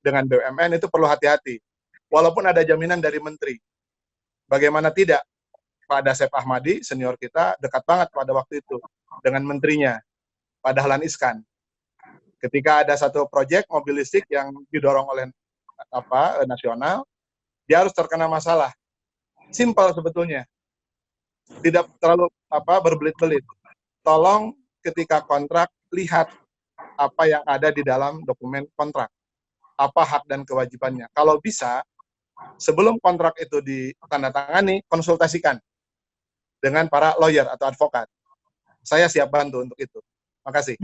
[SPEAKER 3] dengan BUMN itu perlu hati-hati. Walaupun ada jaminan dari menteri. Bagaimana tidak, Pak Dasep Ahmadi, senior kita, dekat banget pada waktu itu dengan menterinya, Pak Dahlan Iskan. Ketika ada satu proyek mobil listrik yang didorong oleh nasional, dia harus terkena masalah. Simpel sebetulnya. Tidak terlalu berbelit-belit. Tolong ketika kontrak, lihat apa yang ada di dalam dokumen kontrak. Apa hak dan kewajibannya. Kalau bisa, sebelum kontrak itu ditandatangani, konsultasikan dengan para lawyer atau advokat. Saya siap bantu untuk itu. Makasih.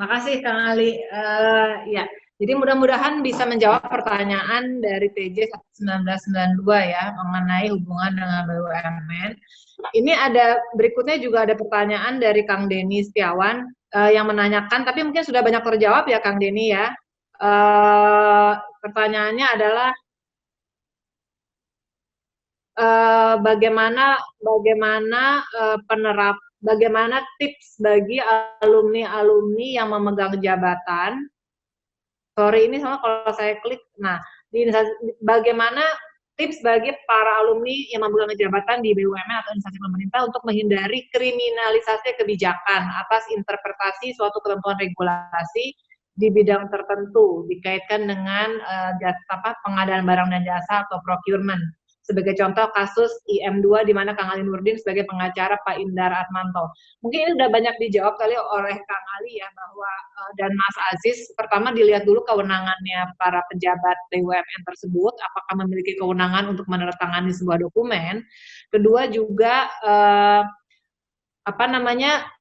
[SPEAKER 2] Makasih Kang Ali. Ya, jadi mudah-mudahan bisa menjawab pertanyaan dari TJ 1992 ya mengenai hubungan dengan BUMN. Ini ada berikutnya juga ada pertanyaan dari Kang Denny Setiawan yang menanyakan, tapi mungkin sudah banyak terjawab ya Kang Denny ya. Pertanyaannya adalah bagaimana tips bagi alumni-alumni yang memegang jabatan. Sorry, ini sama kalau saya klik. Nah, bagaimana tips bagi para alumni yang memegang jabatan di BUMN atau instansi pemerintah untuk menghindari kriminalisasi kebijakan atas interpretasi suatu ketentuan regulasi di bidang tertentu dikaitkan dengan pengadaan barang dan jasa atau procurement. Sebagai contoh kasus IM2 di mana Kang Ali Nurdin sebagai pengacara Pak Indar Atmanto. Mungkin ini sudah banyak dijawab kali oleh Kang Ali ya, bahwa dan Mas Aziz, pertama dilihat dulu kewenangannya para pejabat BUMN tersebut, apakah memiliki kewenangan untuk menandatangani sebuah dokumen. Kedua juga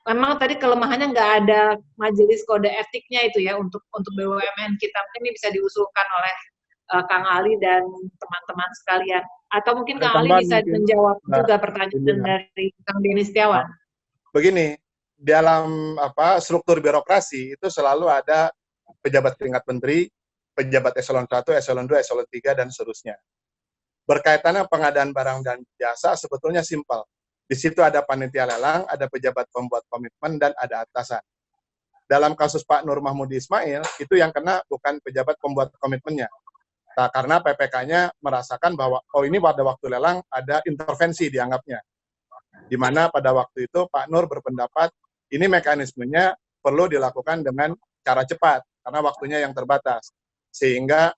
[SPEAKER 2] memang tadi kelemahannya nggak ada majelis kode etiknya itu ya untuk BUMN kita. Mungkin ini bisa diusulkan oleh Kang Ali dan teman-teman sekalian. Atau mungkin Kang Ali bisa menjawab juga pertanyaan dari Kang Denny Setiawan.
[SPEAKER 3] Begini, dalam struktur birokrasi itu selalu ada pejabat tingkat menteri, pejabat eselon 1, eselon 2, eselon 3, dan seterusnya. Berkaitannya pengadaan barang dan jasa sebetulnya simpel. Di situ ada panitia lelang, ada pejabat pembuat komitmen, dan ada atasan. Dalam kasus Pak Nur Mahmudi Ismail, itu yang kena bukan pejabat pembuat komitmennya. Nah, karena PPK-nya merasakan bahwa, ini pada waktu lelang ada intervensi dianggapnya. Di mana pada waktu itu Pak Nur berpendapat, ini mekanismenya perlu dilakukan dengan cara cepat, karena waktunya yang terbatas. Sehingga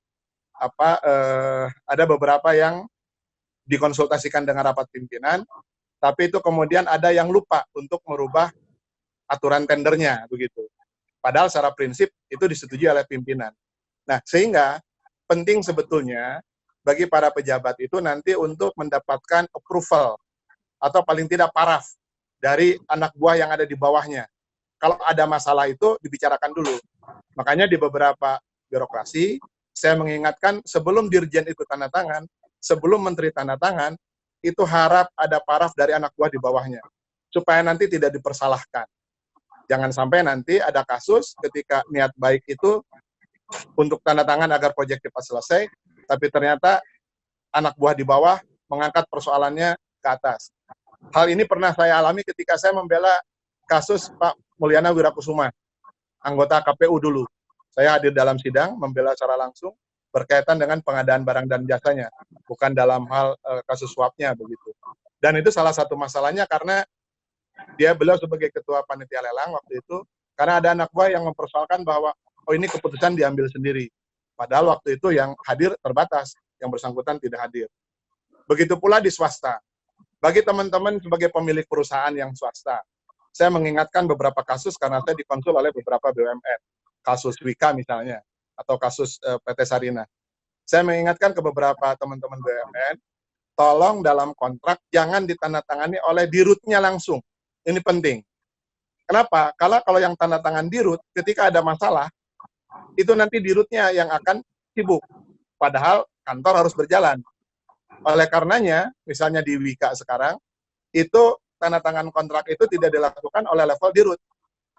[SPEAKER 3] ada beberapa yang dikonsultasikan dengan rapat pimpinan, tapi itu kemudian ada yang lupa untuk merubah aturan tendernya, begitu. Padahal secara prinsip itu disetujui oleh pimpinan. Nah, sehingga penting sebetulnya bagi para pejabat itu nanti untuk mendapatkan approval atau paling tidak paraf dari anak buah yang ada di bawahnya. Kalau ada masalah itu dibicarakan dulu. Makanya di beberapa birokrasi, saya mengingatkan sebelum dirjen itu tanda tangan, sebelum menteri tanda tangan, itu harap ada paraf dari anak buah di bawahnya. Supaya nanti tidak dipersalahkan. Jangan sampai nanti ada kasus ketika niat baik itu untuk tanda tangan agar proyek cepat selesai, tapi ternyata anak buah di bawah mengangkat persoalannya ke atas. Hal ini pernah saya alami ketika saya membela kasus Pak Mulyana Wirakusuma, anggota KPU dulu. Saya hadir dalam sidang, membela secara langsung, berkaitan dengan pengadaan barang dan jasanya, bukan dalam hal kasus suapnya begitu. Dan itu salah satu masalahnya karena beliau sebagai ketua panitia lelang waktu itu, karena ada anak buah yang mempersoalkan bahwa ini keputusan diambil sendiri. Padahal waktu itu yang hadir terbatas, yang bersangkutan tidak hadir. Begitu pula di swasta. Bagi teman-teman sebagai pemilik perusahaan yang swasta, saya mengingatkan beberapa kasus karena saya dikonsul oleh beberapa BUMN. Kasus Wika misalnya, atau kasus PT Sarina. Saya mengingatkan ke beberapa teman-teman BUMN, tolong dalam kontrak jangan ditandatangani oleh dirutnya langsung. Ini penting. Kenapa? Kalau yang tanda tangan dirut, ketika ada masalah, itu nanti dirutnya yang akan sibuk. Padahal kantor harus berjalan. Oleh karenanya, misalnya di Wika sekarang, itu tanda tangan kontrak itu tidak dilakukan oleh level dirut.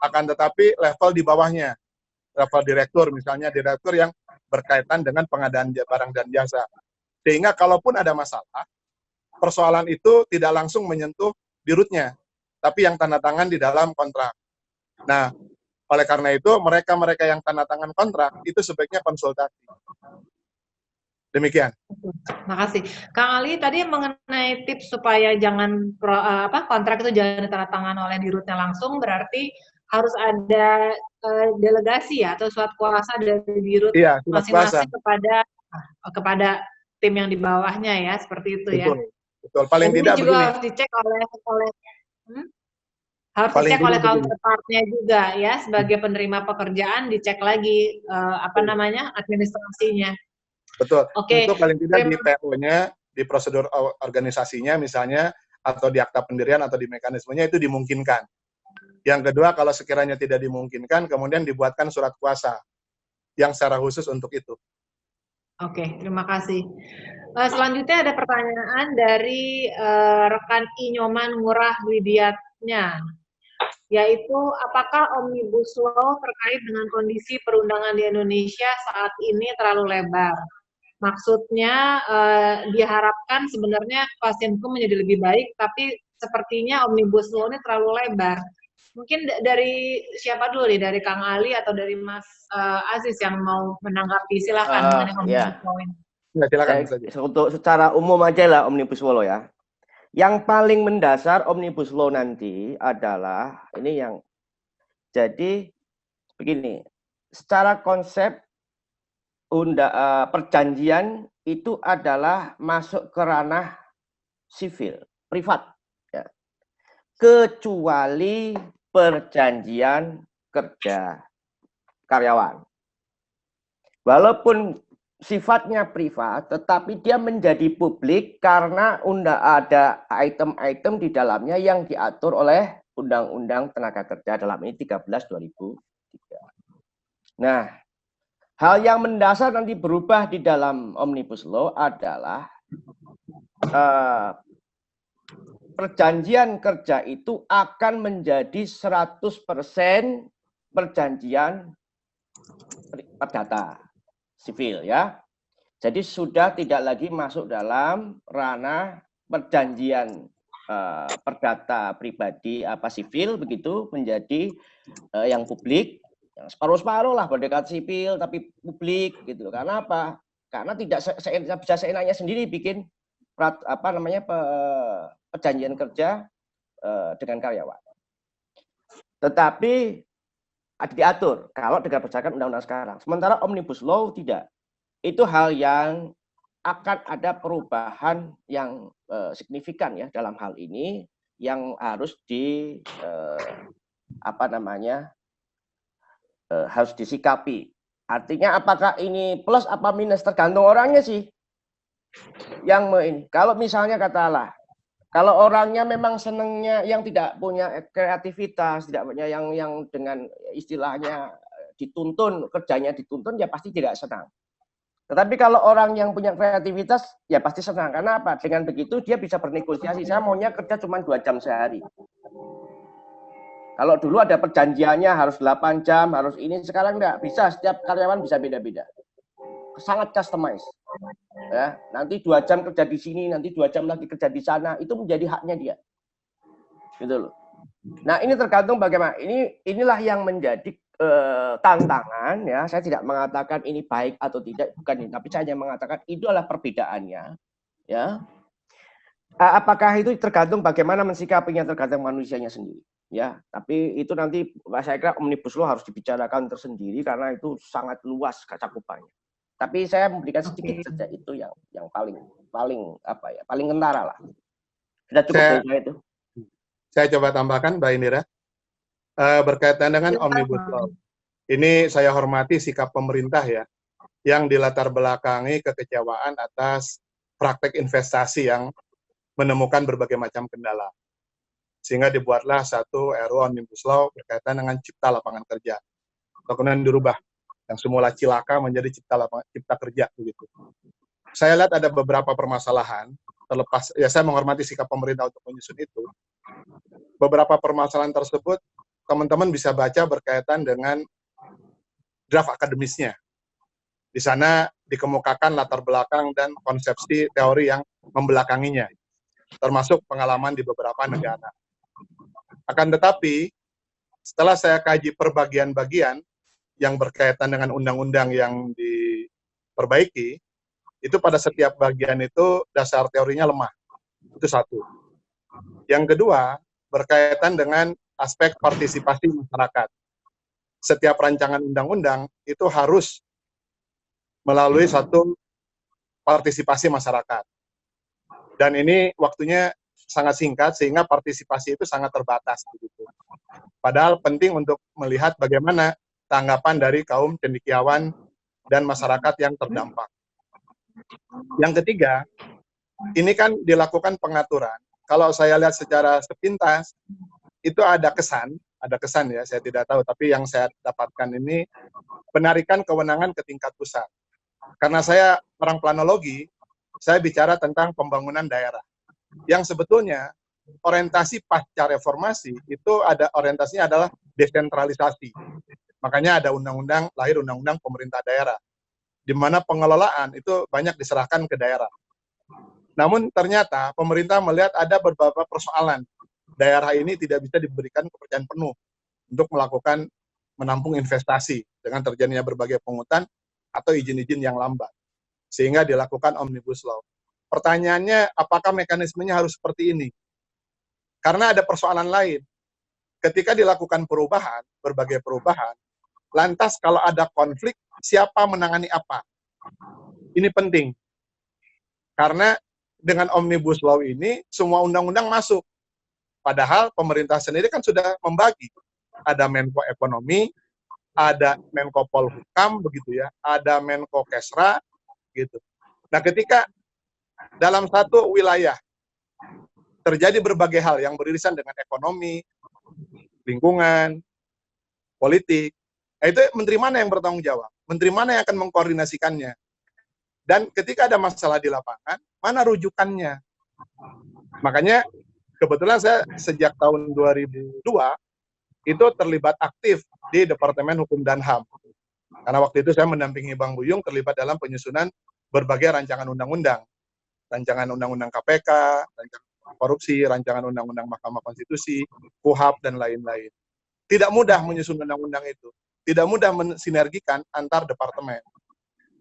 [SPEAKER 3] Akan tetapi level di bawahnya. Level direktur, misalnya direktur yang berkaitan dengan pengadaan barang dan jasa. Sehingga kalaupun ada masalah, persoalan itu tidak langsung menyentuh dirutnya, tapi yang tanda tangan di dalam kontrak. Nah, oleh karena itu, mereka-mereka yang tanda tangan kontrak, itu sebaiknya konsultasi. Demikian.
[SPEAKER 2] Makasih. Kang Ali, tadi mengenai tips supaya jangan kontrak itu jangan ditandatangani oleh dirutnya langsung, berarti harus ada delegasi ya, atau surat kuasa dari dirut masing-masing kepada tim yang di bawahnya ya, seperti itu ya.
[SPEAKER 3] Betul. Paling tidak
[SPEAKER 2] juga begini. Harus dicek oleh counterpartnya juga ya, sebagai penerima pekerjaan dicek lagi administrasinya.
[SPEAKER 3] Betul.
[SPEAKER 2] Oke.
[SPEAKER 3] Itu paling tidak di PO-nya, di prosedur organisasinya misalnya, atau di akta pendirian atau di mekanismenya itu dimungkinkan. Yang kedua, kalau sekiranya tidak dimungkinkan, kemudian dibuatkan surat kuasa yang secara khusus untuk itu.
[SPEAKER 2] Oke, terima kasih. Selanjutnya ada pertanyaan dari rekan Inyoman Murah Widiatnya, yaitu apakah Omnibus Law terkait dengan kondisi perundangan di Indonesia saat ini terlalu lebar? Maksudnya diharapkan sebenarnya kepastian hukum menjadi lebih baik, tapi sepertinya Omnibus Law ini terlalu lebar. Mungkin dari siapa dulu nih, dari Kang Ali atau dari Mas Aziz yang mau menanggapi, silakan mengenai Omnibus Law ini.
[SPEAKER 3] Ya, silakan saja.
[SPEAKER 4] Untuk secara umum aja lah Omnibus Law ya. Yang paling mendasar Omnibus Law nanti adalah ini yang jadi begini, secara konsep perjanjian itu adalah masuk ke ranah sivil, privat, ya. Kecuali perjanjian kerja karyawan. Walaupun sifatnya privat, tetapi dia menjadi publik karena ada item-item di dalamnya yang diatur oleh Undang-Undang Tenaga Kerja dalam ini 13/2003. Nah, hal yang mendasar nanti berubah di dalam Omnibus Law adalah perjanjian kerja itu akan menjadi 100% perjanjian perdata sivil ya. Jadi sudah tidak lagi masuk dalam ranah perjanjian perdata pribadi sivil begitu, menjadi yang publik, yang separuh-separuh lah berdekat sipil tapi publik gitu. Karena apa? Karena tidak bisa seenaknya sendiri bikin perjanjian kerja dengan karyawan. Tetapi diatur kalau dengan berdasarkan undang-undang sekarang. Sementara Omnibus Law tidak. Itu hal yang akan ada perubahan yang signifikan ya dalam hal ini yang harus harus disikapi. Artinya apakah ini plus apa minus tergantung orangnya sih. Yang ini kalau misalnya katalah kalau orangnya memang senangnya yang tidak punya kreativitas, tidak punya yang dengan istilahnya dituntun, kerjanya dituntun, ya pasti tidak senang. Tetapi kalau orang yang punya kreativitas, ya pasti senang. Karena apa? Dengan begitu dia bisa bernegosiasi. Saya maunya kerja cuma 2 jam sehari. Kalau dulu ada perjanjiannya harus 8 jam, harus ini. Sekarang enggak. Bisa, setiap karyawan bisa beda-beda. Sangat customize. Ya, nanti 2 jam kerja di sini, nanti 2 jam lagi kerja di sana. Itu menjadi haknya dia. Gitu loh. Nah, ini tergantung bagaimana. Inilah yang menjadi tantangan ya. Saya tidak mengatakan ini baik atau tidak, bukan ini, tapi saya hanya mengatakan itu adalah perbedaannya ya. Apakah itu tergantung bagaimana mensikapinya, tergantung manusianya sendiri ya. Tapi itu nanti saya kira Omnibus Law harus dibicarakan tersendiri karena itu sangat luas cakupannya. Tapi saya memberikan sedikit saja itu yang paling kentara lah. Sudah cukup dari saya itu.
[SPEAKER 3] Saya coba tambahkan Mbak Indira. Berkaitan dengan Omnibus Law. Ini saya hormati sikap pemerintah ya, yang dilatar belakangi kekecewaan atas praktek investasi yang menemukan berbagai macam kendala. Sehingga dibuatlah satu RUU Omnibus Law berkaitan dengan cipta lapangan kerja. Kemudian dirubah, yang semula cilaka menjadi cipta kerja begitu. Saya lihat ada beberapa permasalahan, terlepas, ya saya menghormati sikap pemerintah untuk menyusun itu. Beberapa permasalahan tersebut teman-teman bisa baca berkaitan dengan draft akademisnya. Di sana dikemukakan latar belakang dan konsepsi teori yang membelakanginya, termasuk pengalaman di beberapa negara. Akan tetapi, setelah saya kaji perbagian-bagian yang berkaitan dengan undang-undang yang diperbaiki, itu pada setiap bagian itu dasar teorinya lemah. Itu satu. Yang kedua, berkaitan dengan aspek partisipasi masyarakat. Setiap rancangan undang-undang itu harus melalui satu partisipasi masyarakat. Dan ini waktunya sangat singkat sehingga partisipasi itu sangat terbatas begitu. Padahal penting untuk melihat bagaimana tanggapan dari kaum cendekiawan dan masyarakat yang terdampak. Yang ketiga, ini kan dilakukan pengaturan. Kalau saya lihat secara sepintas, itu ada kesan ya, saya tidak tahu, tapi yang saya dapatkan ini penarikan kewenangan ke tingkat pusat. Karena saya orang planologi, saya bicara tentang pembangunan daerah. Yang sebetulnya orientasi pasca reformasi itu orientasinya adalah desentralisasi. Makanya ada lahir undang-undang pemerintah daerah, di mana pengelolaan itu banyak diserahkan ke daerah. Namun ternyata pemerintah melihat ada beberapa persoalan. Daerah ini tidak bisa diberikan kepercayaan penuh untuk menampung investasi dengan terjadinya berbagai pungutan atau izin-izin yang lambat. Sehingga dilakukan Omnibus Law. Pertanyaannya, apakah mekanismenya harus seperti ini? Karena ada persoalan lain. Ketika dilakukan perubahan, berbagai perubahan, lantas kalau ada konflik, siapa menangani apa? Ini penting. Karena dengan Omnibus Law ini, semua undang-undang masuk. Padahal pemerintah sendiri kan sudah membagi. Ada Menko Ekonomi, ada Menko Polhukam, begitu ya, ada Menko Kesra, gitu. Nah, ketika dalam satu wilayah terjadi berbagai hal yang beririsan dengan ekonomi, lingkungan, politik, itu menteri mana yang bertanggung jawab? Menteri mana yang akan mengkoordinasikannya? Dan ketika ada masalah di lapangan, mana rujukannya? Makanya kebetulan saya sejak tahun 2002 itu terlibat aktif di Departemen Hukum dan HAM. Karena waktu itu saya mendampingi Bang Buyung terlibat dalam penyusunan berbagai rancangan undang-undang. Rancangan undang-undang KPK, rancangan korupsi, rancangan undang-undang Mahkamah Konstitusi, KUHAP, dan lain-lain. Tidak mudah menyusun undang-undang itu. Tidak mudah mensinergikan antar departemen.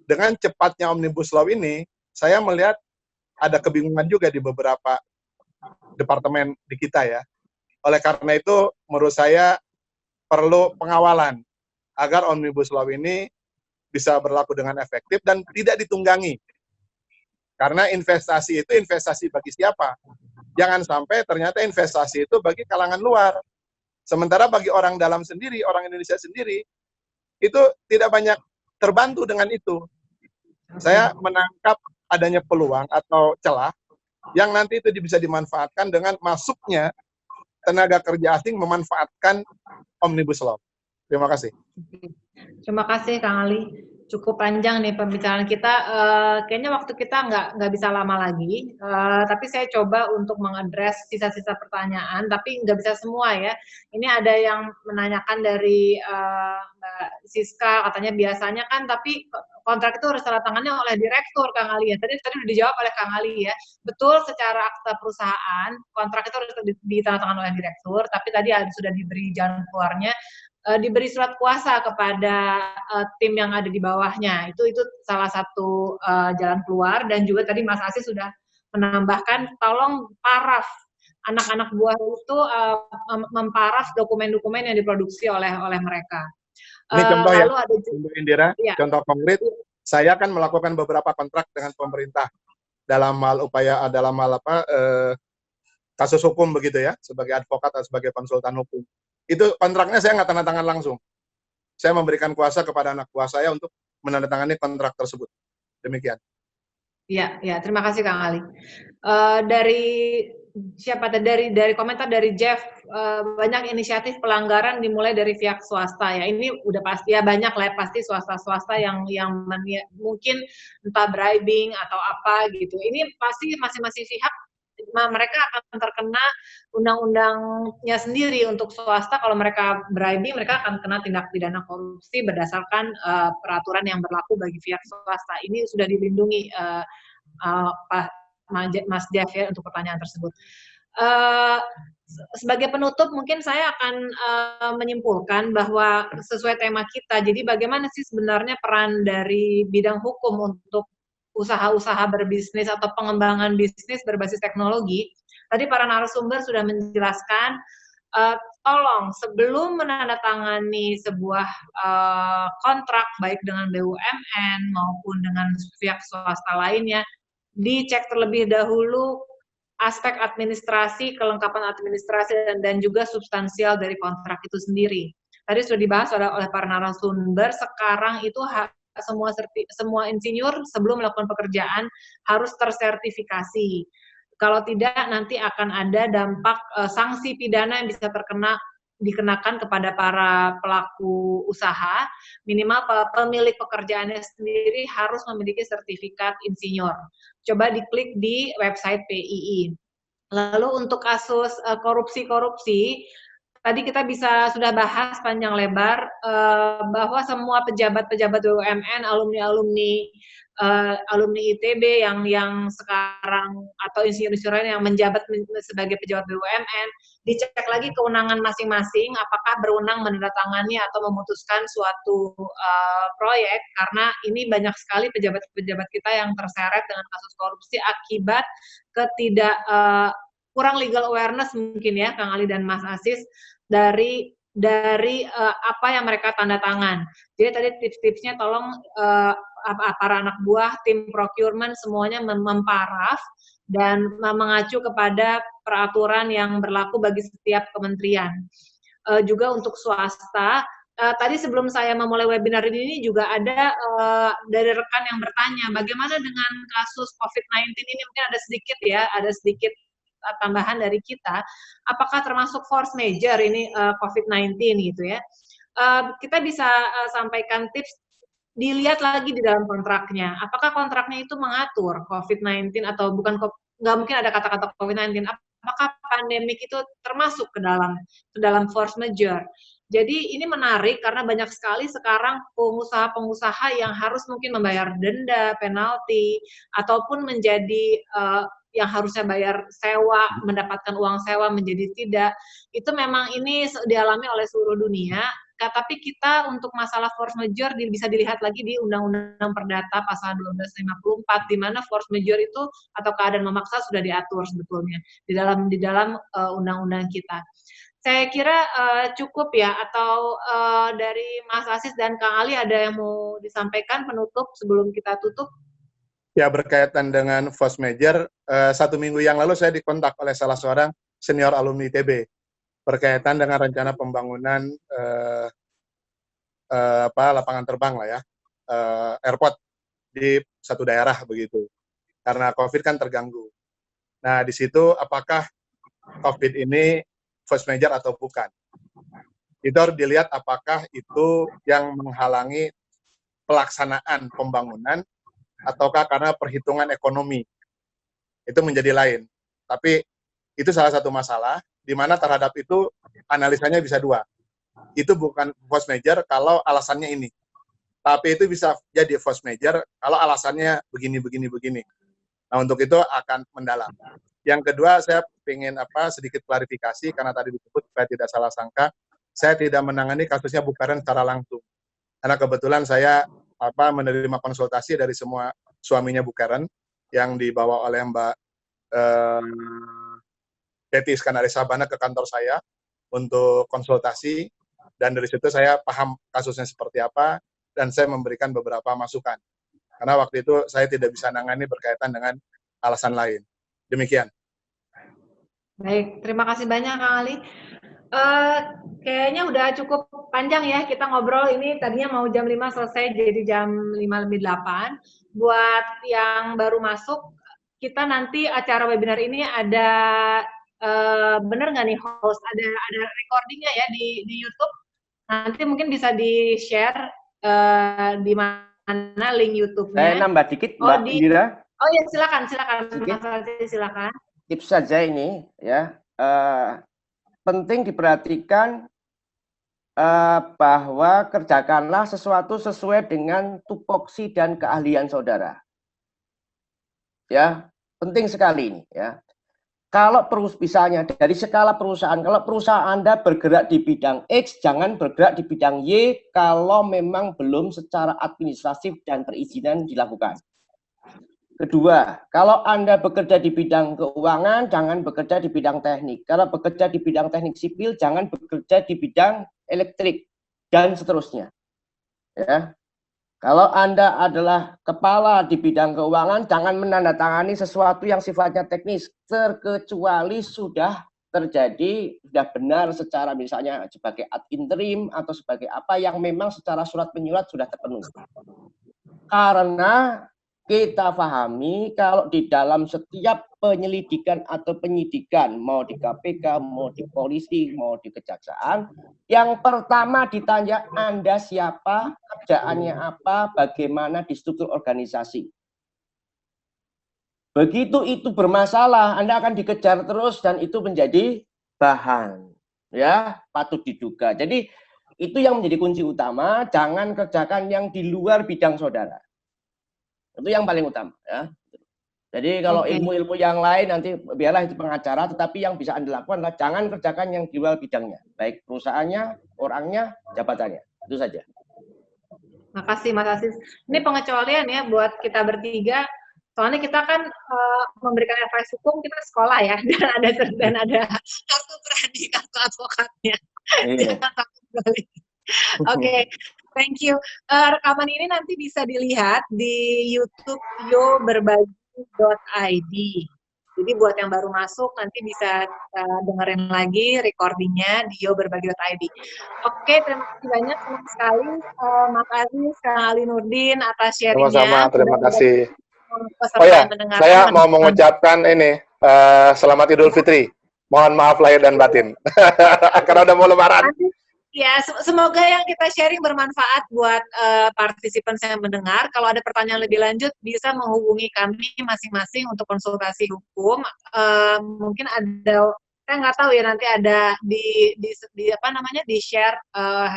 [SPEAKER 3] Dengan cepatnya Omnibus Law ini, saya melihat ada kebingungan juga di beberapa departemen di kita ya. Oleh karena itu, menurut saya perlu pengawalan agar Omnibus Law ini bisa berlaku dengan efektif dan tidak ditunggangi. Karena investasi itu investasi bagi siapa? Jangan sampai ternyata investasi itu bagi kalangan luar. Sementara bagi orang dalam sendiri, orang Indonesia sendiri, itu tidak banyak terbantu dengan itu. Saya menangkap adanya peluang atau celah yang nanti itu bisa dimanfaatkan dengan masuknya tenaga kerja asing memanfaatkan Omnibus Law. Terima kasih.
[SPEAKER 2] Terima kasih Kang Ali. Cukup panjang nih pembicaraan kita. Kayaknya waktu kita nggak bisa lama lagi. Tapi saya coba untuk mengadres sisa-sisa pertanyaan, tapi nggak bisa semua ya. Ini ada yang menanyakan dari Mbak Siska, katanya biasanya kan, tapi kontrak itu harus tanda tangannya oleh direktur, Kang Ali ya. Tadi sudah dijawab oleh Kang Ali ya. Betul, secara akta perusahaan kontrak itu harus ditandatangani oleh direktur, tapi tadi sudah diberi jalan keluarnya, diberi surat kuasa kepada tim yang ada di bawahnya. Itu salah satu jalan keluar. Dan juga tadi Mas Asi sudah menambahkan, tolong paraf anak-anak buah itu memparaf dokumen-dokumen yang diproduksi oleh mereka.
[SPEAKER 3] Ini contoh ya,
[SPEAKER 2] ada
[SPEAKER 3] Ibu Indira, ya. Contoh konkret, saya akan melakukan beberapa kontrak dengan pemerintah dalam hal kasus hukum begitu ya, sebagai advokat atau sebagai konsultan hukum. Itu kontraknya saya nggak tanda tangan langsung. Saya memberikan kuasa kepada anak buah saya untuk menandatangani kontrak tersebut. Demikian.
[SPEAKER 2] Ya, terima kasih Kang Ali. Dari komentar dari Jeff, banyak inisiatif pelanggaran dimulai dari pihak swasta ya. Ini udah pasti ya, banyak lah pasti swasta yang mungkin entah bribing atau apa gitu. Ini pasti masing-masing pihak mereka akan terkena undang-undangnya sendiri. Untuk swasta, kalau mereka bribing, mereka akan kena tindak pidana korupsi berdasarkan peraturan yang berlaku bagi pihak swasta. Ini sudah dilindungi Pak Mas Jeff ya untuk pertanyaan tersebut. Sebagai penutup, mungkin saya akan menyimpulkan bahwa sesuai tema kita, jadi bagaimana sih sebenarnya peran dari bidang hukum untuk usaha-usaha berbisnis atau pengembangan bisnis berbasis teknologi. Tadi para narasumber sudah menjelaskan, tolong sebelum menandatangani sebuah kontrak baik dengan BUMN maupun dengan pihak swasta lainnya, dicek terlebih dahulu aspek administrasi, kelengkapan administrasi dan juga substansial dari kontrak itu sendiri. Tadi sudah dibahas oleh para narasumber, sekarang itu semua insinyur sebelum melakukan pekerjaan harus tersertifikasi. Kalau tidak, nanti akan ada dampak sanksi pidana yang bisa dikenakan kepada para pelaku usaha. Minimal pemilik pekerjaannya sendiri harus memiliki sertifikat insinyur. Coba diklik di website PII. Lalu untuk kasus korupsi-korupsi, tadi kita sudah bahas panjang lebar bahwa semua pejabat-pejabat BUMN, alumni ITB yang sekarang atau insinyur-insinyur yang menjabat sebagai pejabat BUMN, dicek lagi kewenangan masing-masing, apakah berwenang menandatangani atau memutuskan suatu proyek, karena ini banyak sekali pejabat-pejabat kita yang terseret dengan kasus korupsi akibat kurang legal awareness mungkin ya, Kang Ali dan Mas Aziz, dari apa yang mereka tanda tangan. Jadi tadi tips-tipsnya tolong para anak buah, tim procurement semuanya memparaf dan mengacu kepada peraturan yang berlaku bagi setiap kementerian. Juga untuk swasta, tadi sebelum saya memulai webinar ini juga ada dari rekan yang bertanya, bagaimana dengan kasus COVID-19 ini, mungkin ada sedikit tambahan dari kita, apakah termasuk force major ini COVID-19 gitu ya. Kita bisa sampaikan tips, dilihat lagi di dalam kontraknya, apakah kontraknya itu mengatur COVID-19 atau bukan, nggak mungkin ada kata-kata COVID-19, apakah pandemik itu termasuk ke dalam force major. Jadi ini menarik karena banyak sekali sekarang pengusaha-pengusaha yang harus mungkin membayar denda, penalti, ataupun menjadi yang harusnya bayar sewa, mendapatkan uang sewa menjadi tidak. Itu memang ini dialami oleh seluruh dunia. Tapi kita untuk masalah force major bisa dilihat lagi di Undang-Undang Perdata pasal 1254, di mana force major itu atau keadaan memaksa sudah diatur sebetulnya di dalam undang-undang kita. Saya kira cukup ya, atau dari Mas Aziz dan Kang Ali ada yang mau disampaikan penutup sebelum kita tutup?
[SPEAKER 3] Ya, berkaitan dengan force major, 1 minggu yang lalu saya dikontak oleh salah seorang senior alumni ITB berkaitan dengan rencana pembangunan lapangan terbang lah ya, airport di satu daerah begitu. Karena COVID kan terganggu. Nah, di situ apakah COVID ini force major atau bukan? Itu harus dilihat apakah itu yang menghalangi pelaksanaan pembangunan ataukah karena perhitungan ekonomi. Itu menjadi lain. Tapi itu salah satu masalah, di mana terhadap itu analisanya bisa dua. Itu bukan force major kalau alasannya ini. Tapi itu bisa jadi force major kalau alasannya begini. Nah, untuk itu akan mendalam. Yang kedua, saya ingin sedikit klarifikasi, karena tadi disebut supaya tidak salah sangka, saya tidak menangani kasusnya Bu Karen secara langsung. Karena kebetulan saya menerima konsultasi dari semua suaminya Bu Karen yang dibawa oleh Mbak Betty Iskandari Sabana ke kantor saya untuk konsultasi, dan dari situ saya paham kasusnya seperti apa dan saya memberikan beberapa masukan. Karena waktu itu saya tidak bisa nangani berkaitan dengan alasan lain. Demikian.
[SPEAKER 2] Baik, terima kasih banyak Kang Ali. Kayaknya udah cukup panjang ya kita ngobrol ini, tadinya mau jam 5 selesai jadi jam 5:08. Buat yang baru masuk, kita nanti acara webinar ini ada bener nggak nih host, ada recordingnya ya di YouTube. Nanti mungkin bisa di-share di mana link YouTube-nya.
[SPEAKER 4] Saya nambah dikit Mbak Indira.
[SPEAKER 2] Oh ya, silakan silakan.
[SPEAKER 4] Tips saja ini ya. Penting diperhatikan bahwa kerjakanlah sesuatu sesuai dengan tupoksi dan keahlian saudara. Ya, penting sekali ini ya. Kalau misalnya dari skala perusahaan, kalau perusahaan Anda bergerak di bidang X, jangan bergerak di bidang Y kalau memang belum secara administratif dan perizinan dilakukan. Kedua, kalau Anda bekerja di bidang keuangan, jangan bekerja di bidang teknik. Kalau bekerja di bidang teknik sipil, jangan bekerja di bidang elektrik, dan seterusnya. Ya. Kalau Anda adalah kepala di bidang keuangan, jangan menandatangani sesuatu yang sifatnya teknis, terkecuali sudah terjadi, sudah benar secara misalnya sebagai ad interim, atau sebagai apa yang memang secara surat menyurat sudah terpenuhi. Karena kita pahami kalau di dalam setiap penyelidikan atau penyidikan, mau di KPK, mau di polisi, mau di kejaksaan, yang pertama ditanya Anda siapa, kerjaannya apa, bagaimana di struktur organisasi. Begitu itu bermasalah, Anda akan dikejar terus dan itu menjadi bahan, ya, patut diduga. Jadi itu yang menjadi kunci utama, jangan kerjakan yang di luar bidang saudara. Itu yang paling utama, ya. Jadi kalau ilmu-ilmu yang lain nanti biarlah itu pengacara, tetapi yang bisa Anda lakukan adalah jangan kerjakan yang di luar bidangnya, baik perusahaannya, orangnya, jabatannya. Itu saja.
[SPEAKER 2] Makasih Mas Aziz. Ini pengecualian ya buat kita bertiga. Soalnya kita kan memberikan advice hukum, kita sekolah ya, dan ada kartu pradi, kartu advokatnya. Jangan takut balik. Oke, thank you. Rekaman ini nanti bisa dilihat di YouTube yoberbagi.id. Jadi buat yang baru masuk nanti bisa dengerin lagi recordingnya di yoberbagi.id. Oke, terima kasih banyak, senang sekali. Makasih Kang Ali Nurdin atas sharingnya.
[SPEAKER 3] Sama-sama, terima kasih. Oh ya, saya mau mengucapkan ini selamat Idul Fitri. Mohon maaf lahir dan batin karena udah mau Lebaran.
[SPEAKER 2] Ya, semoga yang kita sharing bermanfaat buat partisipan yang mendengar. Kalau ada pertanyaan lebih lanjut, bisa menghubungi kami masing-masing untuk konsultasi hukum. Mungkin ada, saya nggak tahu ya, nanti ada di apa namanya, di share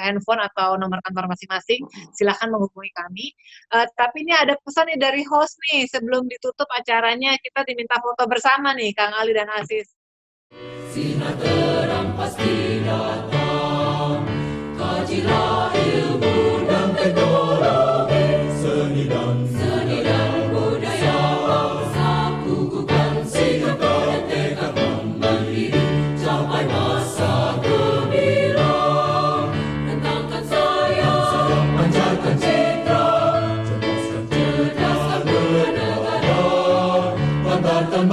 [SPEAKER 2] handphone atau nomor kantor masing-masing. Silahkan menghubungi kami. Tapi ini ada pesan nih dari host nih, sebelum ditutup acaranya kita diminta foto bersama nih, Kang Ali dan Aziz.
[SPEAKER 1] Sinar terang pasti datang, kajilah ilmu dan teknologi, seni dan budaya bangsa, kukuhkan sikap dan tekad mandiri, capai masa gemilang, rentangkan sayap, pancarkan citra, cerdaskan bernegara, bantarkan